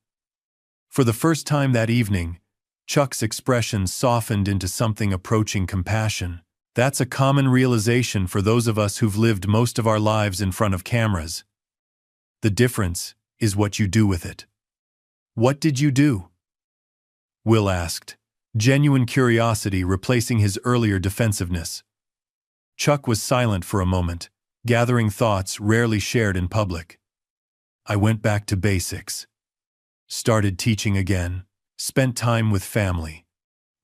Speaker 1: For the first time that evening, Chuck's expression softened into something approaching compassion. "That's a common realization for those of us who've lived most of our lives in front of cameras. The difference is what you do with it." "What did you do?" Will asked, genuine curiosity replacing his earlier defensiveness. Chuck was silent for a moment, gathering thoughts rarely shared in public. "I went back to basics. Started teaching again. Spent time with family.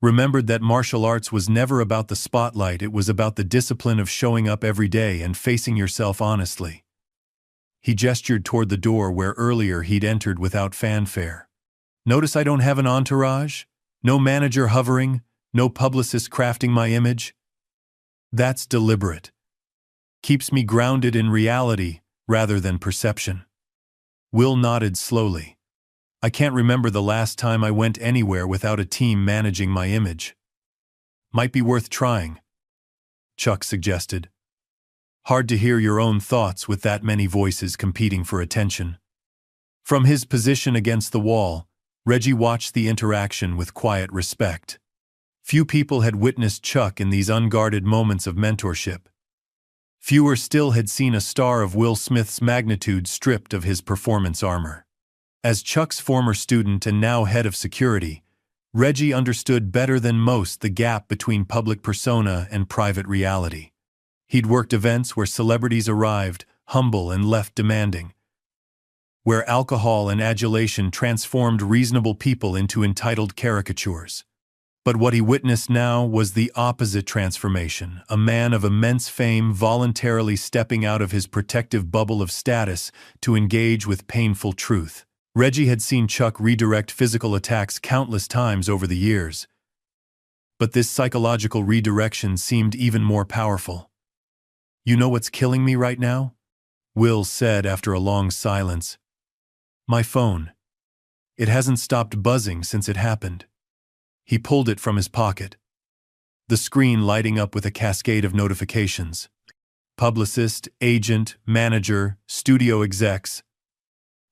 Speaker 1: Remembered that martial arts was never about the spotlight, it was about the discipline of showing up every day and facing yourself honestly. He gestured toward the door where earlier he'd entered without fanfare. Notice I don't have an entourage? No manager hovering? No publicist crafting my image? That's deliberate. Keeps me grounded in reality rather than perception. Will nodded slowly. I can't remember the last time I went anywhere without a team managing my image. Might be worth trying, Chuck suggested. Hard to hear your own thoughts with that many voices competing for attention. From his position against the wall, Reggie watched the interaction with quiet respect. Few people had witnessed Chuck in these unguarded moments of mentorship. Fewer still had seen a star of Will Smith's magnitude stripped of his performance armor. As Chuck's former student and now head of security, Reggie understood better than most the gap between public persona and private reality. He'd worked events where celebrities arrived, humble and left demanding, where alcohol and adulation transformed reasonable people into entitled caricatures. But what he witnessed now was the opposite transformation, a man of immense fame voluntarily stepping out of his protective bubble of status to engage with painful truth. Reggie had seen Chuck redirect physical attacks countless times over the years, but this psychological redirection seemed even more powerful. You know what's killing me right now? Will said after a long silence. My phone. It hasn't stopped buzzing since it happened. He pulled it from his pocket, the screen lighting up with a cascade of notifications. Publicist, agent, manager, studio execs.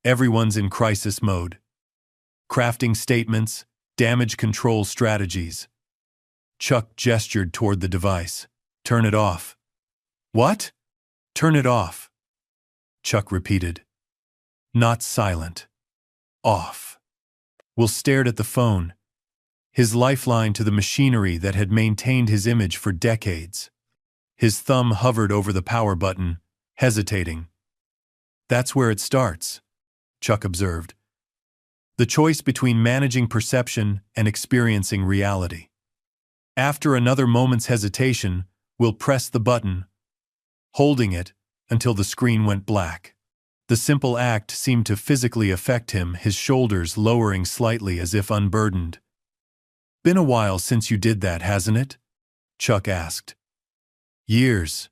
Speaker 1: Everyone's in crisis mode. Crafting statements, damage control strategies. Chuck gestured toward the device. Turn it off. What? Turn it off. Chuck repeated. Not silent. Off. Will stared at the phone, his lifeline to the machinery that had maintained his image for decades. His thumb hovered over the power button, hesitating. That's where it starts, Chuck observed. The choice between managing perception and experiencing reality. After another moment's hesitation, Will pressed the button, holding it until the screen went black. The simple act seemed to physically affect him, his shoulders lowering slightly as if unburdened. Been a while since you did that, hasn't it? Chuck asked. Years,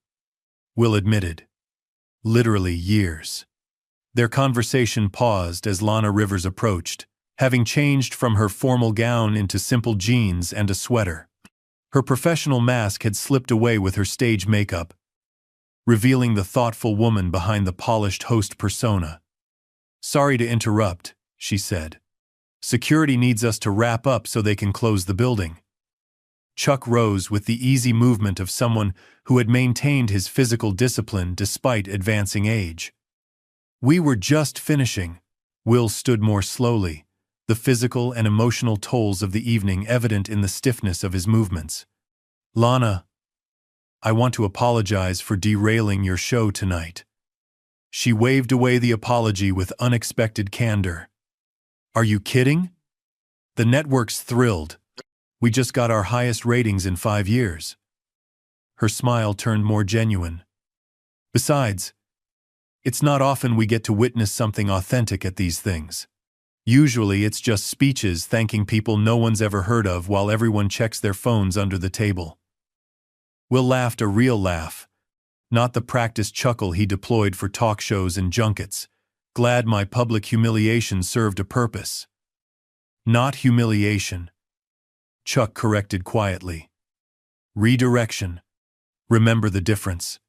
Speaker 1: Will admitted. Literally years. Their conversation paused as Lana Rivers approached, having changed from her formal gown into simple jeans and a sweater. Her professional mask had slipped away with her stage makeup, revealing the thoughtful woman behind the polished host persona. Sorry to interrupt, she said. Security needs us to wrap up so they can close the building. Chuck rose with the easy movement of someone who had maintained his physical discipline despite advancing age. We were just finishing. Will stood more slowly, the physical and emotional tolls of the evening evident in the stiffness of his movements. Lana, I want to apologize for derailing your show tonight. She waved away the apology with unexpected candor. Are you kidding? The network's thrilled. We just got our highest ratings in 5 years. Her smile turned more genuine. Besides, it's not often we get to witness something authentic at these things. Usually it's just speeches thanking people no one's ever heard of while everyone checks their phones under the table. Will laughed a real laugh, not the practiced chuckle he deployed for talk shows and junkets. Glad my public humiliation served a purpose. Not humiliation, Chuck corrected quietly. Redirection. Remember the difference.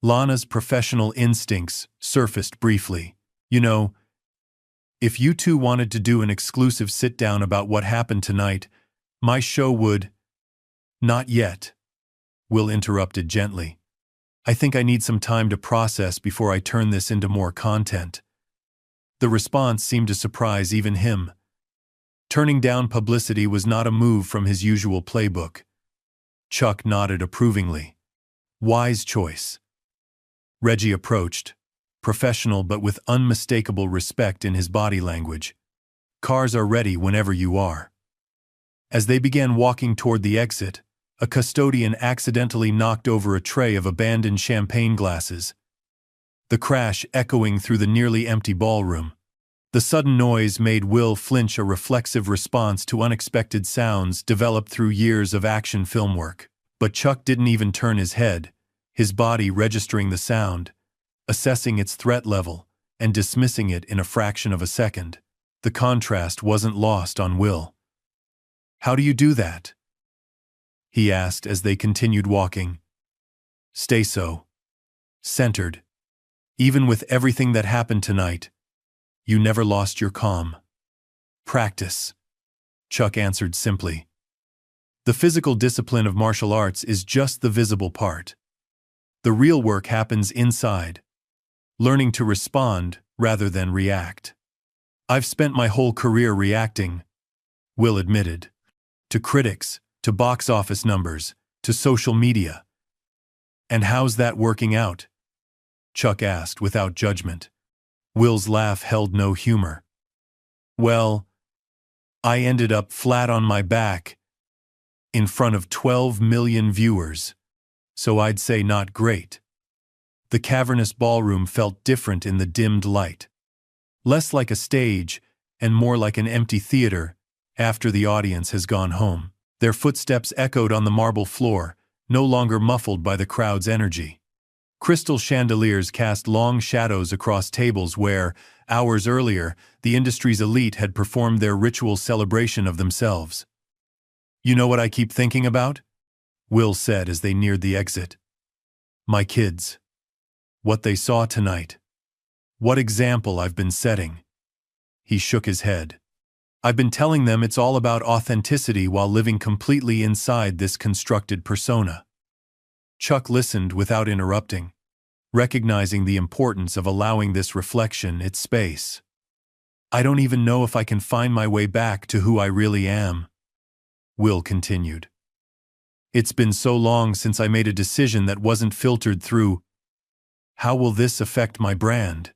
Speaker 1: Lana's professional instincts surfaced briefly. You know, if you two wanted to do an exclusive sit-down about what happened tonight, my show would— Not yet, Will interrupted gently. I think I need some time to process before I turn this into more content. The response seemed to surprise even him. Turning down publicity was not a move from his usual playbook. Chuck nodded approvingly. Wise choice. Reggie approached, professional but with unmistakable respect in his body language. Cars are ready whenever you are." As they began walking toward the exit, a custodian accidentally knocked over a tray of abandoned champagne glasses, the crash echoing through the nearly empty ballroom. The sudden noise made Will flinch, a reflexive response to unexpected sounds developed through years of action film work. But Chuck didn't even turn his head, his body registering the sound, assessing its threat level, and dismissing it in a fraction of a second. The contrast wasn't lost on Will. "How do you do that?" he asked as they continued walking. "Stay so centered. Even with everything that happened tonight, you never lost your calm." "Practice," Chuck answered simply. "The physical discipline of martial arts is just the visible part. The real work happens inside, learning to respond rather than react." "I've spent my whole career reacting," Will admitted. "To critics, to box office numbers, to social media." "And how's that working out?" Chuck asked without judgment. Will's laugh held no humor. "Well, I ended up flat on my back in front of 12 million viewers, so I'd say not great." The cavernous ballroom felt different in the dimmed light. Less like a stage and more like an empty theater after the audience has gone home. Their footsteps echoed on the marble floor, no longer muffled by the crowd's energy. Crystal chandeliers cast long shadows across tables where, hours earlier, the industry's elite had performed their ritual celebration of themselves. "You know what I keep thinking about?" Will said as they neared the exit. "My kids. What they saw tonight. What example I've been setting." He shook his head. "I've been telling them it's all about authenticity while living completely inside this constructed persona." Chuck listened without interrupting, recognizing the importance of allowing this reflection its space. "I don't even know if I can find my way back to who I really am," Will continued. "It's been so long since I made a decision that wasn't filtered through, 'How will this affect my brand?'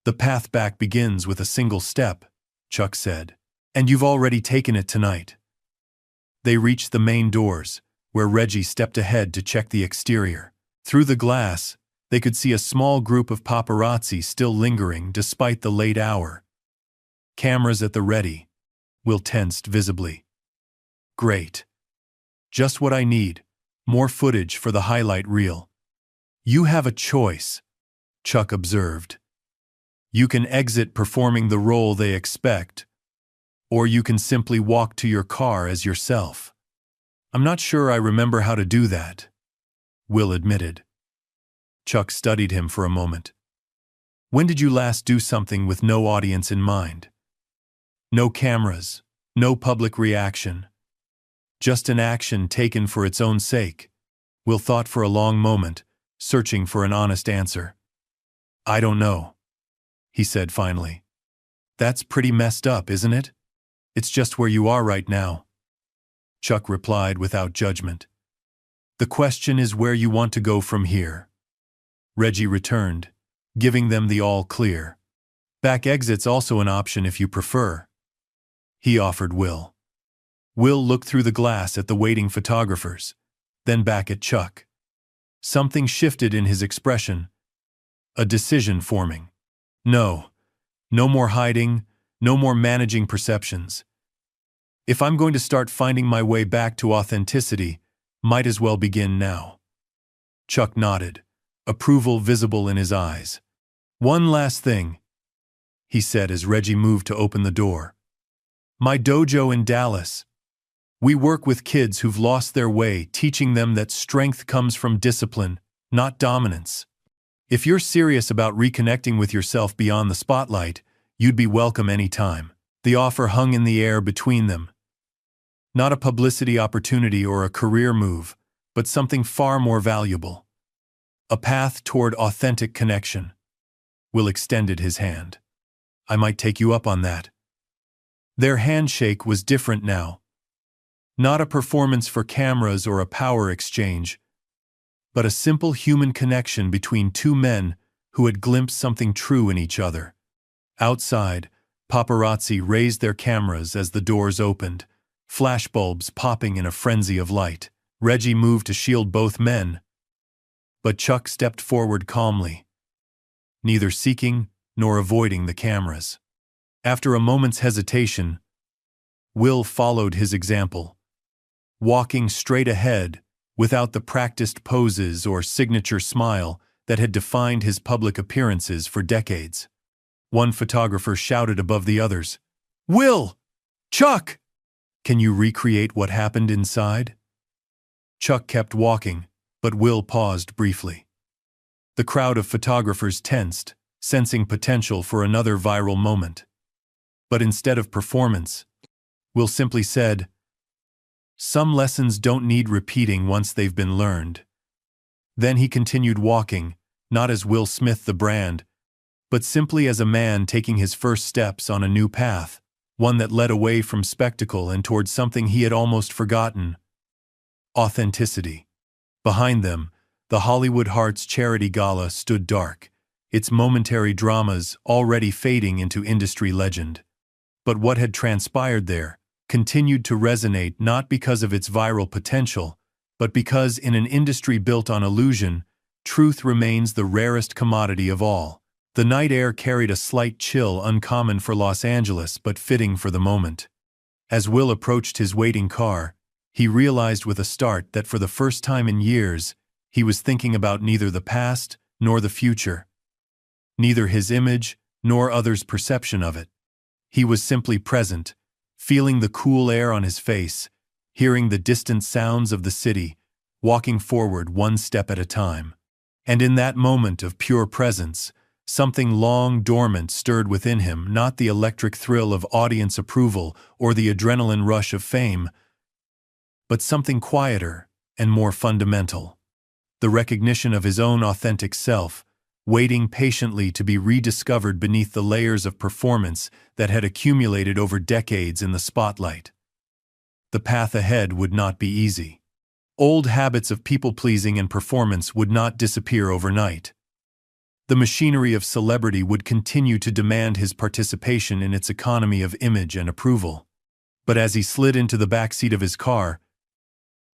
Speaker 1: The path back begins with a single step," Chuck said. "And you've already taken it tonight." They reached the main doors, where Reggie stepped ahead to check the exterior. Through the glass, they could see a small group of paparazzi still lingering despite the late hour. Cameras at the ready. Will tensed visibly. "Great. Just what I need. More footage for the highlight reel." "You have a choice," Chuck observed. "You can exit performing the role they expect, or you can simply walk to your car as yourself." "I'm not sure I remember how to do that," Will admitted. Chuck studied him for a moment. "When did you last do something with no audience in mind? No cameras, no public reaction. Just an action taken for its own sake?" Will thought for a long moment, searching for an honest answer. "I don't know," he said finally. "That's pretty messed up, isn't it? It's just where you are right now," Chuck replied without judgment. "The question is where you want to go from here." Reggie returned, giving them the all clear. "Back exit's also an option if you prefer," he offered Will. Will looked through the glass at the waiting photographers, then back at Chuck. Something shifted in his expression, a decision forming. No more hiding, no more managing perceptions. If I'm going to start finding my way back to authenticity, might as well begin now. Chuck nodded, approval visible in his eyes. "One last thing," he said as Reggie moved to open the door. "My dojo in Dallas. We work with kids who've lost their way, teaching them that strength comes from discipline, not dominance. If you're serious about reconnecting with yourself beyond the spotlight, you'd be welcome anytime." The offer hung in the air between them. Not a publicity opportunity or a career move, but something far more valuable. A path toward authentic connection. Will extended his hand. "I might take you up on that." Their handshake was different now. Not a performance for cameras or a power exchange, but a simple human connection between two men who had glimpsed something true in each other. Outside, Paparazzi raised their cameras as the doors opened, flashbulbs popping in a frenzy of light. Reggie moved to shield both men, but Chuck stepped forward calmly, neither seeking nor avoiding the cameras. After a moment's hesitation, Will followed his example, walking straight ahead without the practiced poses or signature smile that had defined his public appearances for decades. One photographer shouted above the others, "Will! Chuck! Can you recreate what happened inside?" Chuck kept walking, but Will paused briefly. The crowd of photographers tensed, sensing potential for another viral moment. But instead of performance, Will simply said, "Some lessons don't need repeating once they've been learned." Then he continued walking, not as Will Smith the brand, but simply as a man taking his first steps on a new path, one that led away from spectacle and toward something he had almost forgotten: authenticity. Behind them, the Hollywood Hearts Charity Gala stood dark, its momentary dramas already fading into industry legend. But what had transpired there continued to resonate not because of its viral potential, but because in an industry built on illusion, truth remains the rarest commodity of all. The night air carried a slight chill uncommon for Los Angeles but fitting for the moment. As Will approached his waiting car, he realized with a start that for the first time in years, he was thinking about neither the past nor the future, neither his image nor others' perception of it. He was simply present, feeling the cool air on his face, hearing the distant sounds of the city, walking forward one step at a time. And in that moment of pure presence, something long dormant stirred within him, not the electric thrill of audience approval or the adrenaline rush of fame, but something quieter and more fundamental: the recognition of his own authentic self, waiting patiently to be rediscovered beneath the layers of performance that had accumulated over decades in the spotlight. The path ahead would not be easy. Old habits of people-pleasing and performance would not disappear overnight. The machinery of celebrity would continue to demand his participation in its economy of image and approval. But as he slid into the backseat of his car,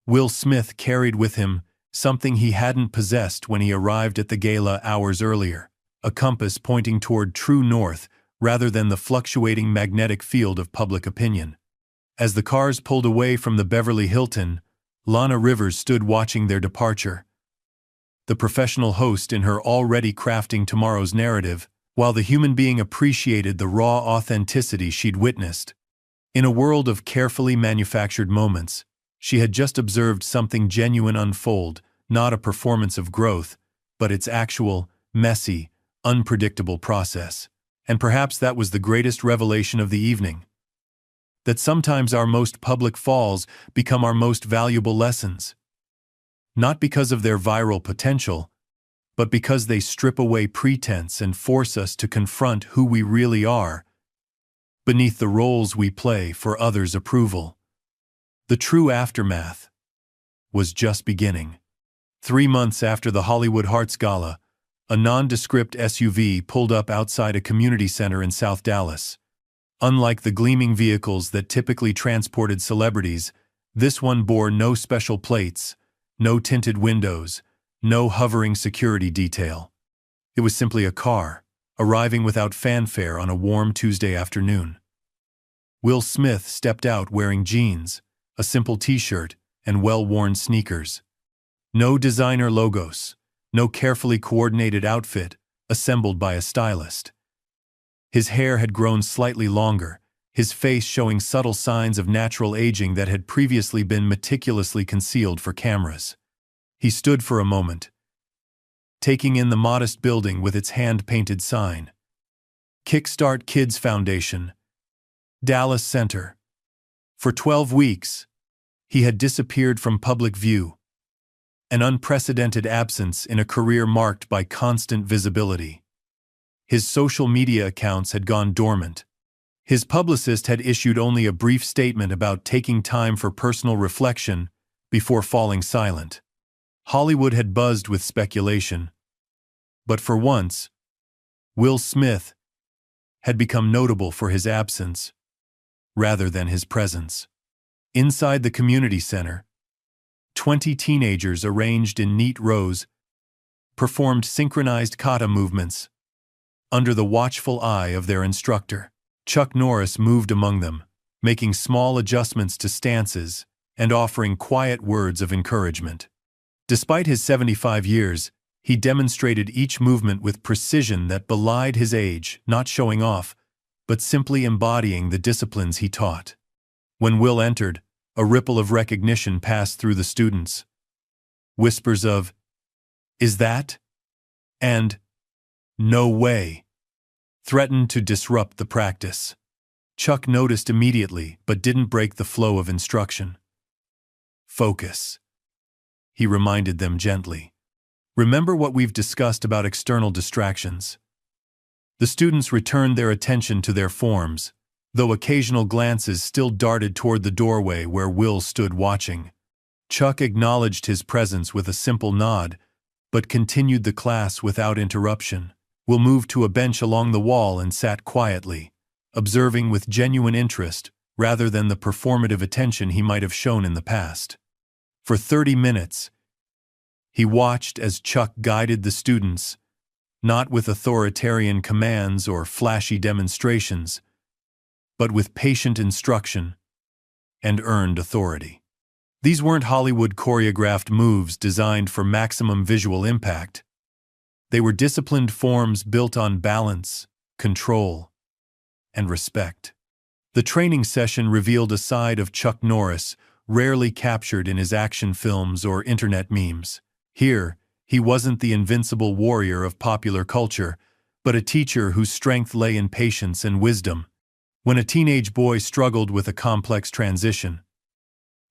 Speaker 1: Will Smith carried with him something he hadn't possessed when he arrived at the gala hours earlier: a compass pointing toward true north rather than the fluctuating magnetic field of public opinion. As the cars pulled away from the Beverly Hilton, Lana Rivers stood watching their departure, the professional host in her already crafting tomorrow's narrative, while the human being appreciated the raw authenticity she'd witnessed. In a world of carefully manufactured moments, she had just observed something genuine unfold, not a performance of growth, but its actual, messy, unpredictable process. And perhaps that was the greatest revelation of the evening: that sometimes our most public falls become our most valuable lessons. Not because of their viral potential, but because they strip away pretense and force us to confront who we really are, beneath the roles we play for others' approval. The true aftermath was just beginning. 3 months after the Hollywood Hearts Gala, a nondescript SUV pulled up outside a community center in South Dallas. Unlike the gleaming vehicles that typically transported celebrities, this one bore no special plates, no tinted windows, no hovering security detail. It was simply a car, arriving without fanfare on a warm Tuesday afternoon. Will Smith stepped out wearing jeans, a simple t-shirt, and well-worn sneakers. No designer logos, no carefully coordinated outfit assembled by a stylist. His hair had grown slightly longer, his face showing subtle signs of natural aging that had previously been meticulously concealed for cameras. He stood for a moment, taking in the modest building with its hand-painted sign: Kickstart Kids Foundation, Dallas Center. For 12 weeks, he had disappeared from public view, an unprecedented absence in a career marked by constant visibility. His social media accounts had gone dormant. His publicist had issued only a brief statement about taking time for personal reflection before falling silent. Hollywood had buzzed with speculation. But for once, Will Smith had become notable for his absence, rather than his presence. Inside the community center, 20 teenagers arranged in neat rows performed synchronized kata movements under the watchful eye of their instructor. Chuck Norris moved among them, making small adjustments to stances and offering quiet words of encouragement. Despite his 75 years, he demonstrated each movement with precision that belied his age, not showing off, but simply embodying the disciplines he taught. When Will entered, a ripple of recognition passed through the students. Whispers of, "Is that?" and "No way," threatened to disrupt the practice. Chuck noticed immediately, but didn't break the flow of instruction. "Focus," he reminded them gently. "Remember what we've discussed about external distractions." The students returned their attention to their forms, though occasional glances still darted toward the doorway where Will stood watching. Chuck acknowledged his presence with a simple nod, but continued the class without interruption. Will moved to a bench along the wall and sat quietly, observing with genuine interest rather than the performative attention he might have shown in the past. For 30 minutes, he watched as Chuck guided the students, not with authoritarian commands or flashy demonstrations, but with patient instruction and earned authority. These weren't Hollywood choreographed moves designed for maximum visual impact. They were disciplined forms built on balance, control, and respect. The training session revealed a side of Chuck Norris rarely captured in his action films or internet memes. Here, he wasn't the invincible warrior of popular culture, but a teacher whose strength lay in patience and wisdom. When a teenage boy struggled with a complex transition,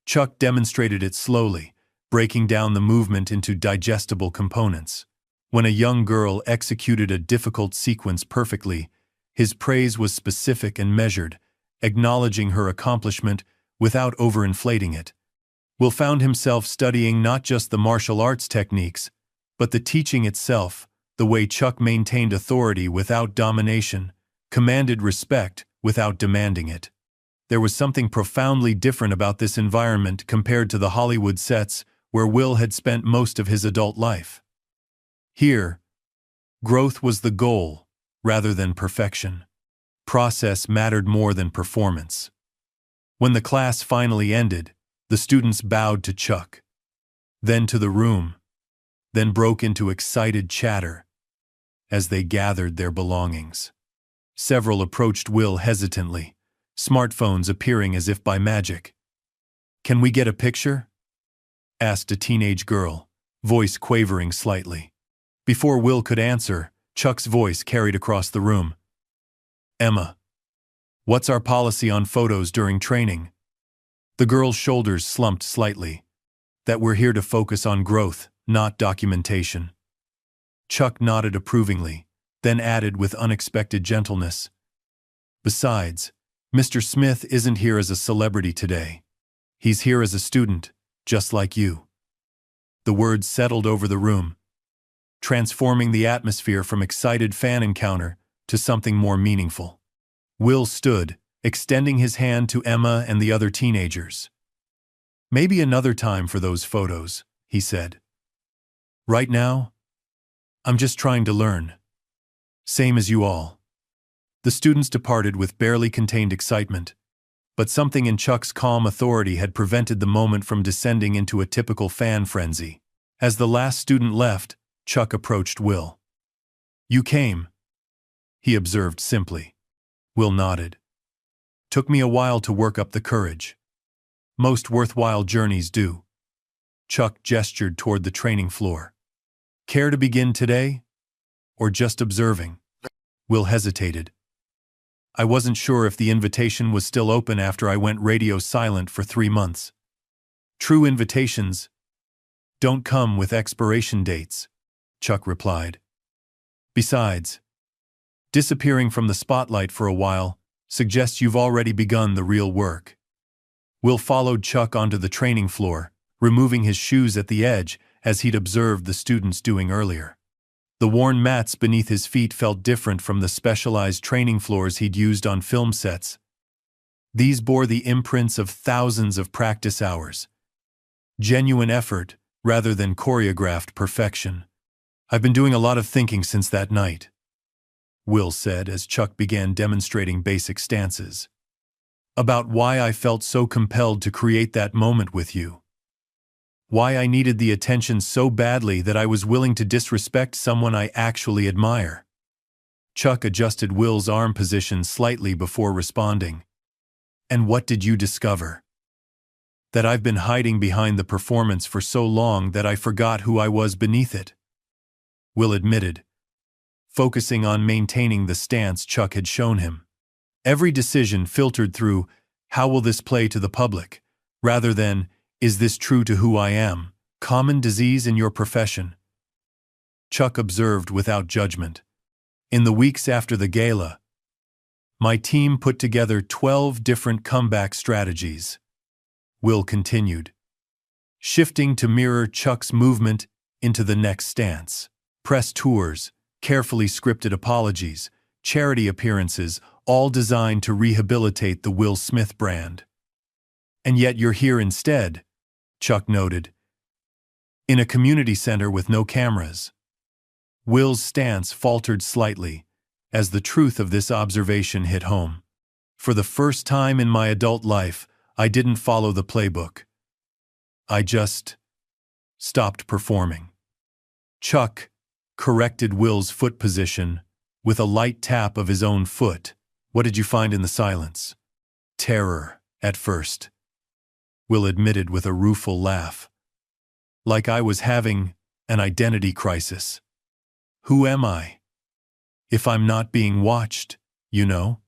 Speaker 1: Chuck demonstrated it slowly, breaking down the movement into digestible components. When a young girl executed a difficult sequence perfectly, his praise was specific and measured, acknowledging her accomplishment without overinflating it. Will found himself studying not just the martial arts techniques, but the teaching itself, the way Chuck maintained authority without domination, commanded respect without demanding it. There was something profoundly different about this environment compared to the Hollywood sets where Will had spent most of his adult life. Here, growth was the goal, rather than perfection. Process mattered more than performance. When the class finally ended, the students bowed to Chuck, then to the room, then broke into excited chatter as they gathered their belongings. Several approached Will hesitantly, smartphones appearing as if by magic. "Can we get a picture?" asked a teenage girl, voice quavering slightly. Before Will could answer, Chuck's voice carried across the room. "Emma, what's our policy on photos during training?" The girl's shoulders slumped slightly. "That we're here to focus on growth, not documentation." Chuck nodded approvingly, then added with unexpected gentleness, "Besides, Mr. Smith isn't here as a celebrity today. He's here as a student, just like you." The words settled over the room, transforming the atmosphere from excited fan encounter to something more meaningful. Will stood, extending his hand to Emma and the other teenagers. "Maybe another time for those photos," he said. "Right now, I'm just trying to learn. Same as you all." The students departed with barely contained excitement, but something in Chuck's calm authority had prevented the moment from descending into a typical fan frenzy. As the last student left, Chuck approached Will. "You came," he observed simply. Will nodded. "Took me a while to work up the courage. Most worthwhile journeys do." Chuck gestured toward the training floor. "Care to begin today? Or just observing?" Will hesitated. "I wasn't sure if the invitation was still open after I went radio silent for 3 months. True invitations don't come with expiration dates," Chuck replied. "Besides, disappearing from the spotlight for a while suggests you've already begun the real work." Will followed Chuck onto the training floor, removing his shoes at the edge as he'd observed the students doing earlier. The worn mats beneath his feet felt different from the specialized training floors he'd used on film sets. These bore the imprints of thousands of practice hours. Genuine effort, rather than choreographed perfection. "I've been doing a lot of thinking since that night," Will said as Chuck began demonstrating basic stances. "About why I felt so compelled to create that moment with you. Why I needed the attention so badly that I was willing to disrespect someone I actually admire." Chuck adjusted Will's arm position slightly before responding. "And what did you discover?" "That I've been hiding behind the performance for so long that I forgot who I was beneath it," Will admitted, focusing on maintaining the stance Chuck had shown him. Every decision filtered through, "How will this play to the public?" rather than, "Is this true to who I am?" Common disease in your profession? Chuck observed without judgment. In the weeks after the gala, my team put together 12 different comeback strategies. Will continued, shifting to mirror Chuck's movement into the next stance. Press tours, carefully scripted apologies, charity appearances, all designed to rehabilitate the Will Smith brand. "And yet you're here instead," Chuck noted, "in a community center with no cameras." Will's stance faltered slightly as the truth of this observation hit home. "For the first time in my adult life, I didn't follow the playbook. I just stopped performing." Chuck corrected Will's foot position with a light tap of his own foot. "What did you find in the silence?" "Terror, at first," Will admitted with a rueful laugh. "Like I was having an identity crisis. Who am I? If I'm not being watched, you know?"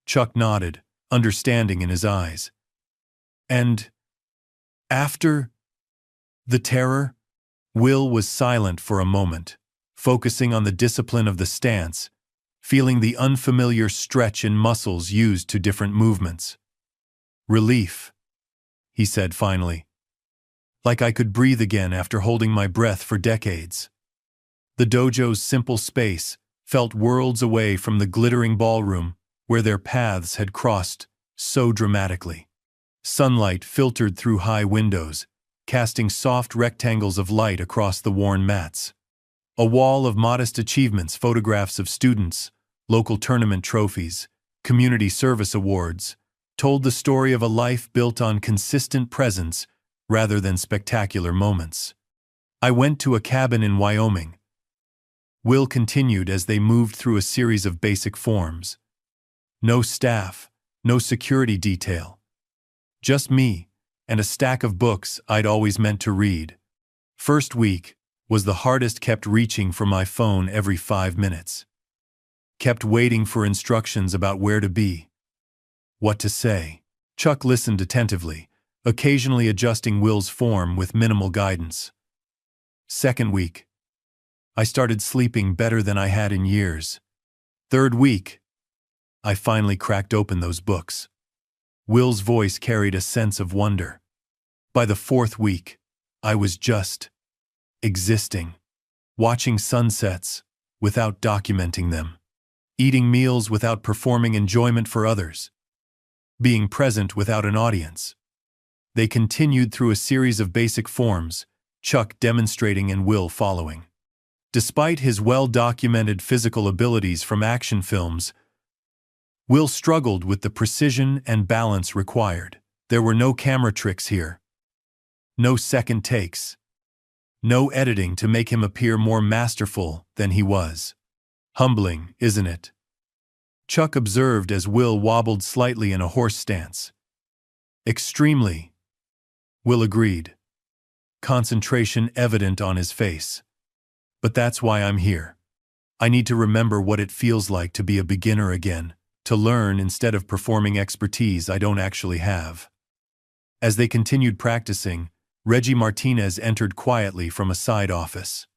Speaker 1: Chuck nodded, understanding in his eyes. "And after the terror?" Will was silent for a moment, focusing on the discipline of the stance, feeling the unfamiliar stretch in muscles used to different movements. "Relief," he said finally. "Like I could breathe again after holding my breath for decades." The dojo's simple space felt worlds away from the glittering ballroom where their paths had crossed so dramatically. Sunlight filtered through high windows, casting soft rectangles of light across the worn mats. A wall of modest achievements, photographs of students, local tournament trophies, community service awards, told the story of a life built on consistent presence rather than spectacular moments. "I went to a cabin in Wyoming," Will continued as they moved through a series of basic forms. "No staff, no security detail. Just me, and a stack of books I'd always meant to read. First week was the hardest, kept reaching for my phone every 5 minutes. Kept waiting for instructions about where to be, what to say." Chuck listened attentively, occasionally adjusting Will's form with minimal guidance. "Second week, I started sleeping better than I had in years. Third week, I finally cracked open those books." Will's voice carried a sense of wonder. "By the fourth week, I was just existing, watching sunsets without documenting them, eating meals without performing enjoyment for others, being present without an audience." They continued through a series of basic forms, Chuck demonstrating and Will following. Despite his well-documented physical abilities from action films, Will struggled with the precision and balance required. There were no camera tricks here. No second takes. No editing to make him appear more masterful than he was. "Humbling, isn't it?" Chuck observed as Will wobbled slightly in a horse stance. "Extremely," Will agreed, concentration evident on his face. "But that's why I'm here. I need to remember what it feels like to be a beginner again, to learn instead of performing expertise I don't actually have." As they continued practicing, Reggie Martinez entered quietly from a side office.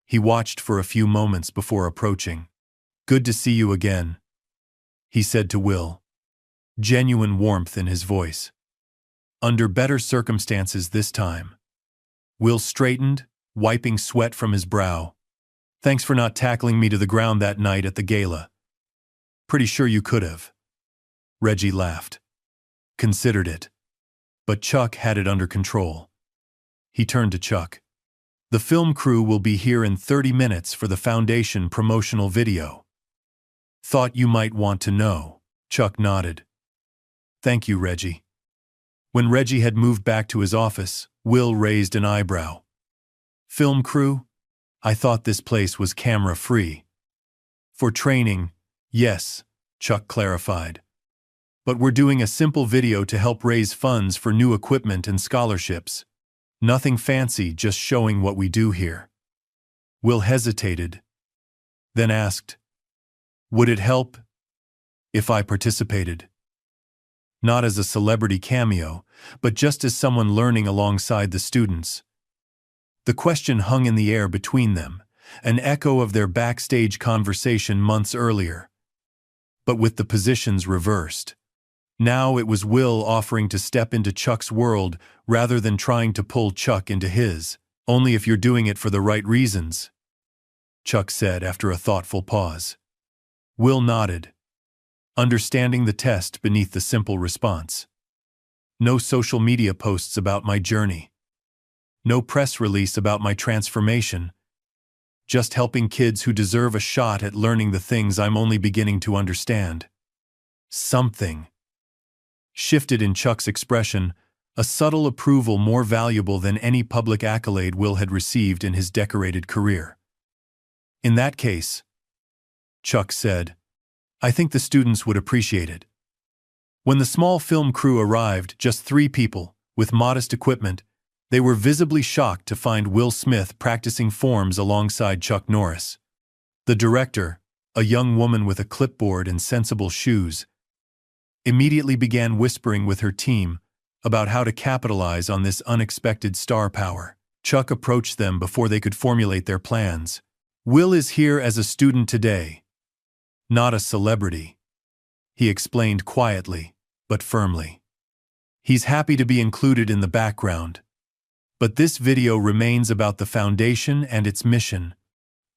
Speaker 1: He watched for a few moments before approaching. "Good to see you again," he said to Will, genuine warmth in his voice. "Under better circumstances this time." Will straightened, wiping sweat from his brow. Thanks for not tackling me to the ground that night at the gala. Pretty sure you could have. Reggie laughed. Considered it. But Chuck had it under control. He turned to Chuck. The film crew will be here in 30 minutes for the Foundation promotional video. Thought you might want to know. Chuck nodded. Thank you, Reggie. When Reggie had moved back to his office, Will raised an eyebrow. Film crew? I thought this place was camera-free. For training, yes, Chuck clarified. But we're doing a simple video to help raise funds for new equipment and scholarships. Nothing fancy, just showing what we do here. Will hesitated, then asked, would it help if I participated? Not as a celebrity cameo, but just as someone learning alongside the students. The question hung in the air between them, an echo of their backstage conversation months earlier. But with the positions reversed. Now it was Will offering to step into Chuck's world rather than trying to pull Chuck into his. Only if you're doing it for the right reasons, Chuck said after a thoughtful pause. Will nodded, understanding the test beneath the simple response. No social media posts about my journey. No press release about my transformation. Just helping kids who deserve a shot at learning the things I'm only beginning to understand. Something shifted in Chuck's expression, a subtle approval more valuable than any public accolade Will had received in his decorated career. In that case, Chuck said, I think the students would appreciate it. When the small film crew arrived, just 3 people, with modest equipment, they were visibly shocked to find Will Smith practicing forms alongside Chuck Norris. The director, a young woman with a clipboard and sensible shoes, immediately began whispering with her team about how to capitalize on this unexpected star power. Chuck approached them before they could formulate their plans. Will is here as a student today, not a celebrity, he explained quietly, but firmly. He's happy to be included in the background. But this video remains about the Foundation and its mission,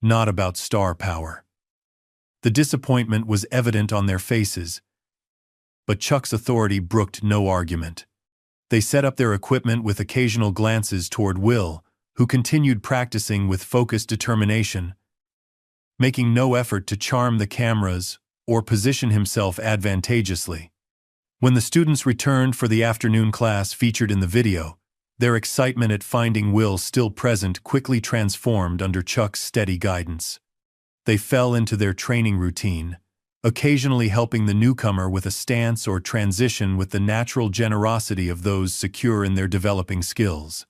Speaker 1: not about star power. The disappointment was evident on their faces, but Chuck's authority brooked no argument. They set up their equipment with occasional glances toward Will, who continued practicing with focused determination, making no effort to charm the cameras or position himself advantageously. When the students returned for the afternoon class featured in the video, their excitement at finding Will still present quickly transformed under Chuck's steady guidance. They fell into their training routine, occasionally helping the newcomer with a stance or transition with the natural generosity of those secure in their developing skills.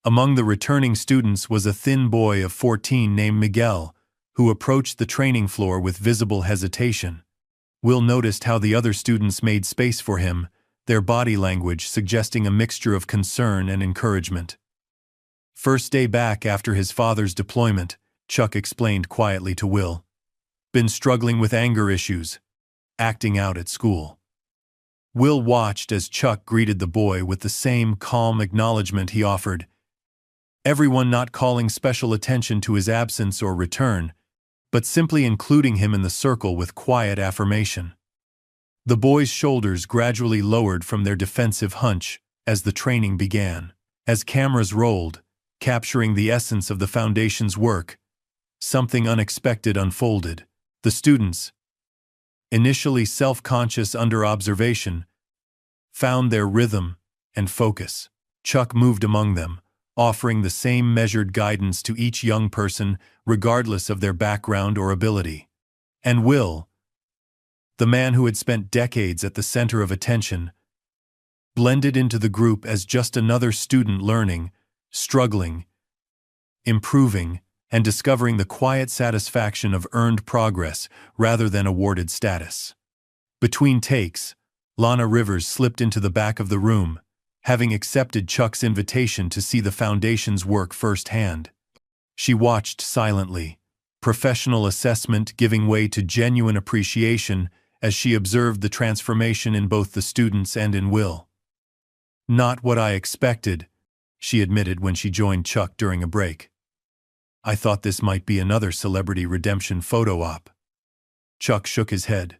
Speaker 1: Among the returning students was a thin boy of 14 named Miguel, who approached the training floor with visible hesitation. Will noticed how the other students made space for him, their body language suggesting a mixture of concern and encouragement. First day back after his father's deployment, Chuck explained quietly to Will. Been struggling with anger issues, acting out at school. Will watched as Chuck greeted the boy with the same calm acknowledgement he offered, everyone not calling special attention to his absence or return, but simply including him in the circle with quiet affirmation. The boy's shoulders gradually lowered from their defensive hunch as the training began. As cameras rolled, capturing the essence of the Foundation's work, something unexpected unfolded. The students, initially self-conscious under observation, found their rhythm and focus. Chuck moved among them, offering the same measured guidance to each young person regardless of their background or ability. And Will, the man who had spent decades at the center of attention, blended into the group as just another student learning, struggling, improving, and discovering the quiet satisfaction of earned progress rather than awarded status. Between takes, Lana Rivers slipped into the back of the room, having accepted Chuck's invitation to see the Foundation's work firsthand. She watched silently, professional assessment giving way to genuine appreciation as she observed the transformation in both the students and in Will. Not what I expected, she admitted when she joined Chuck during a break. I thought this might be another celebrity redemption photo op. Chuck shook his head.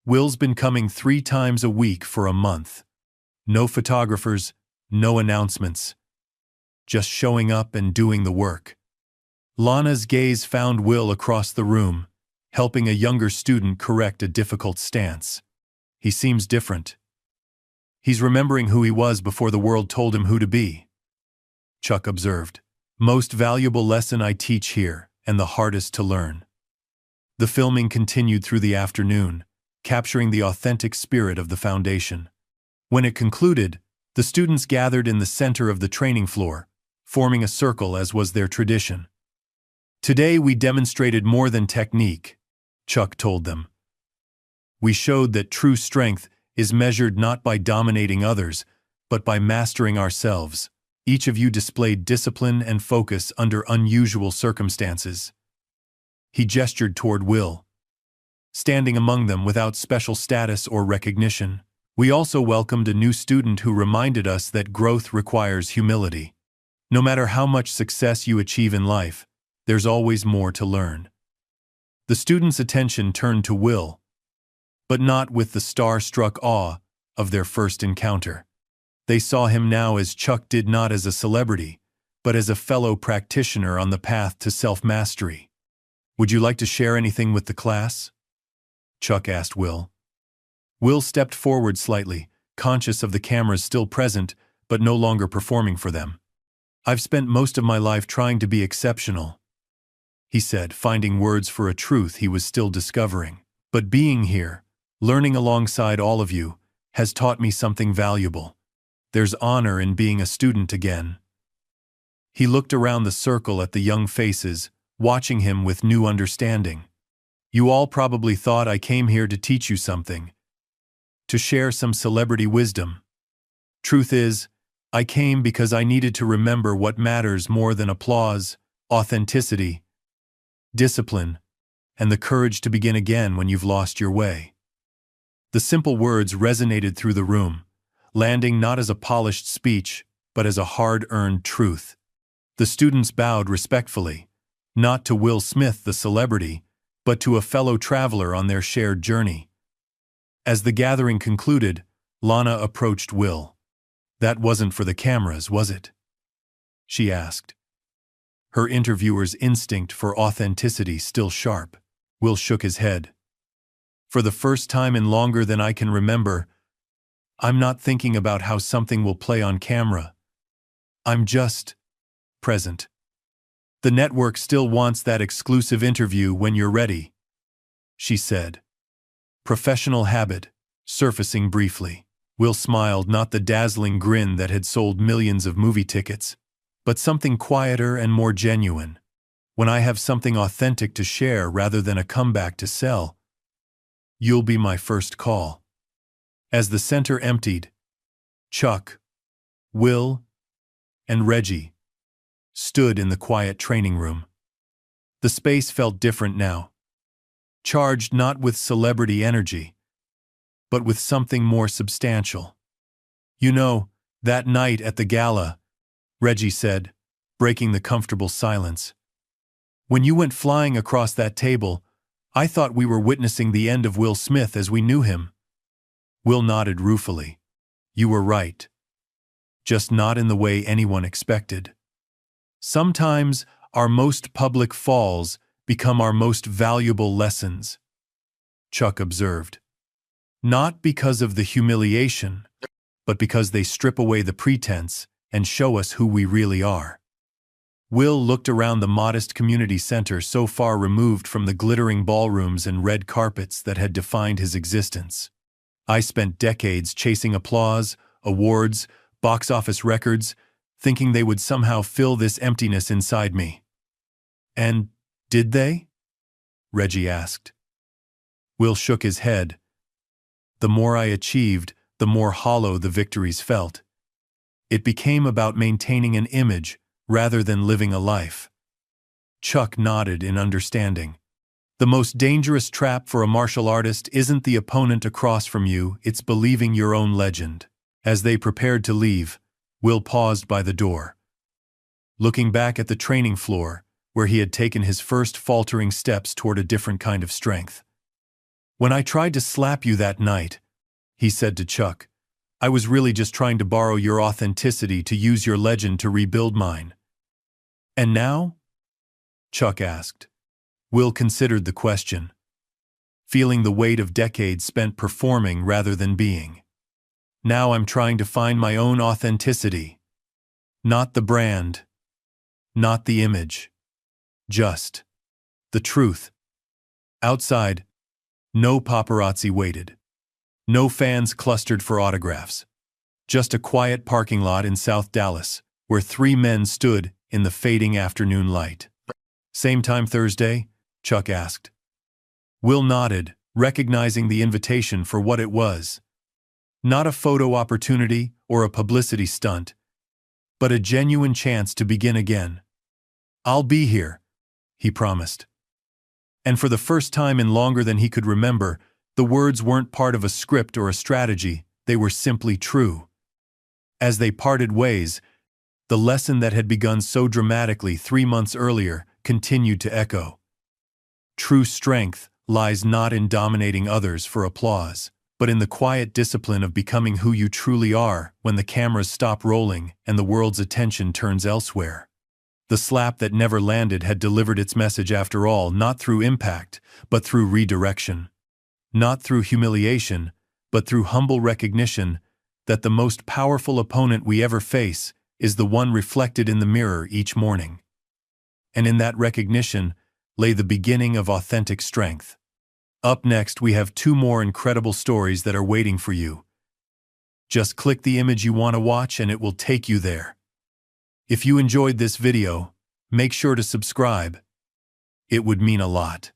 Speaker 1: Will's been coming 3 times a week for a month. No photographers, no announcements. Just showing up and doing the work. Lana's gaze found Will across the room, helping a younger student correct a difficult stance. He seems different. He's remembering who he was before the world told him who to be. Chuck observed. Most valuable lesson I teach here, and the hardest to learn. The filming continued through the afternoon, capturing the authentic spirit of the foundation. When it concluded, the students gathered in the center of the training floor, forming a circle as was their tradition. Today we demonstrated more than technique, Chuck told them. We showed that true strength is measured not by dominating others, but by mastering ourselves. Each of you displayed discipline and focus under unusual circumstances. He gestured toward Will, standing among them without special status or recognition. We also welcomed a new student who reminded us that growth requires humility. No matter how much success you achieve in life, there's always more to learn. The students' attention turned to Will, but not with the star-struck awe of their first encounter. They saw him now as Chuck did, not as a celebrity, but as a fellow practitioner on the path to self-mastery. Would you like to share anything with the class? Chuck asked Will. Will stepped forward slightly, conscious of the cameras still present, but no longer performing for them. I've spent most of my life trying to be exceptional, he said, finding words for a truth he was still discovering. But being here, learning alongside all of you, has taught me something valuable. There's honor in being a student again. He looked around the circle at the young faces, watching him with new understanding. You all probably thought I came here to teach you something, to share some celebrity wisdom. Truth is, I came because I needed to remember what matters more than applause, authenticity, discipline, and the courage to begin again when you've lost your way. The simple words resonated through the room, landing not as a polished speech, but as a hard-earned truth. The students bowed respectfully, not to Will Smith, the celebrity, but to a fellow traveler on their shared journey. As the gathering concluded, Lana approached Will. That wasn't for the cameras, was it? She asked. Her interviewer's instinct for authenticity still sharp. Will shook his head. For the first time in longer than I can remember, I'm not thinking about how something will play on camera. I'm just present. The network still wants that exclusive interview when you're ready, she said. Professional habit, surfacing briefly. Will smiled, not the dazzling grin that had sold millions of movie tickets, but something quieter and more genuine. When I have something authentic to share rather than a comeback to sell, you'll be my first call. As the center emptied, Chuck, Will, and Reggie stood in the quiet training room. The space felt different now, charged not with celebrity energy, but with something more substantial. You know, that night at the gala, Reggie said, breaking the comfortable silence. When you went flying across that table, I thought we were witnessing the end of Will Smith as we knew him. Will nodded ruefully. You were right. Just not in the way anyone expected. Sometimes our most public falls become our most valuable lessons, Chuck observed. Not because of the humiliation, but because they strip away the pretense and show us who we really are. Will looked around the modest community center so far removed from the glittering ballrooms and red carpets that had defined his existence. I spent decades chasing applause, awards, box office records, thinking they would somehow fill this emptiness inside me. And did they? Reggie asked. Will shook his head. The more I achieved, the more hollow the victories felt. It became about maintaining an image rather than living a life. Chuck nodded in understanding. The most dangerous trap for a martial artist isn't the opponent across from you, it's believing your own legend. As they prepared to leave, Will paused by the door. Looking back at the training floor, where he had taken his first faltering steps toward a different kind of strength. "When I tried to slap you that night," he said to Chuck, "I was really just trying to borrow your authenticity to use your legend to rebuild mine." "And now?" Chuck asked. Will considered the question, feeling the weight of decades spent performing rather than being. "Now I'm trying to find my own authenticity. Not the brand. Not the image. Just the truth." Outside, no paparazzi waited. No fans clustered for autographs. Just a quiet parking lot in South Dallas, where three men stood in the fading afternoon light. "Same time Thursday?" Chuck asked. Will nodded, recognizing the invitation for what it was. Not a photo opportunity or a publicity stunt, but a genuine chance to begin again. "I'll be here," he promised. And for the first time in longer than he could remember, the words weren't part of a script or a strategy, they were simply true. As they parted ways, the lesson that had begun so dramatically 3 months earlier continued to echo. True strength lies not in dominating others for applause, but in the quiet discipline of becoming who you truly are when the cameras stop rolling and the world's attention turns elsewhere. The slap that never landed had delivered its message after all, not through impact, but through redirection. Not through humiliation, but through humble recognition that the most powerful opponent we ever face is the one reflected in the mirror each morning. And in that recognition lay the beginning of authentic strength. Up next, we have 2 more incredible stories that are waiting for you. Just click the image you want to watch and it will take you there. If you enjoyed this video, make sure to subscribe. It would mean a lot.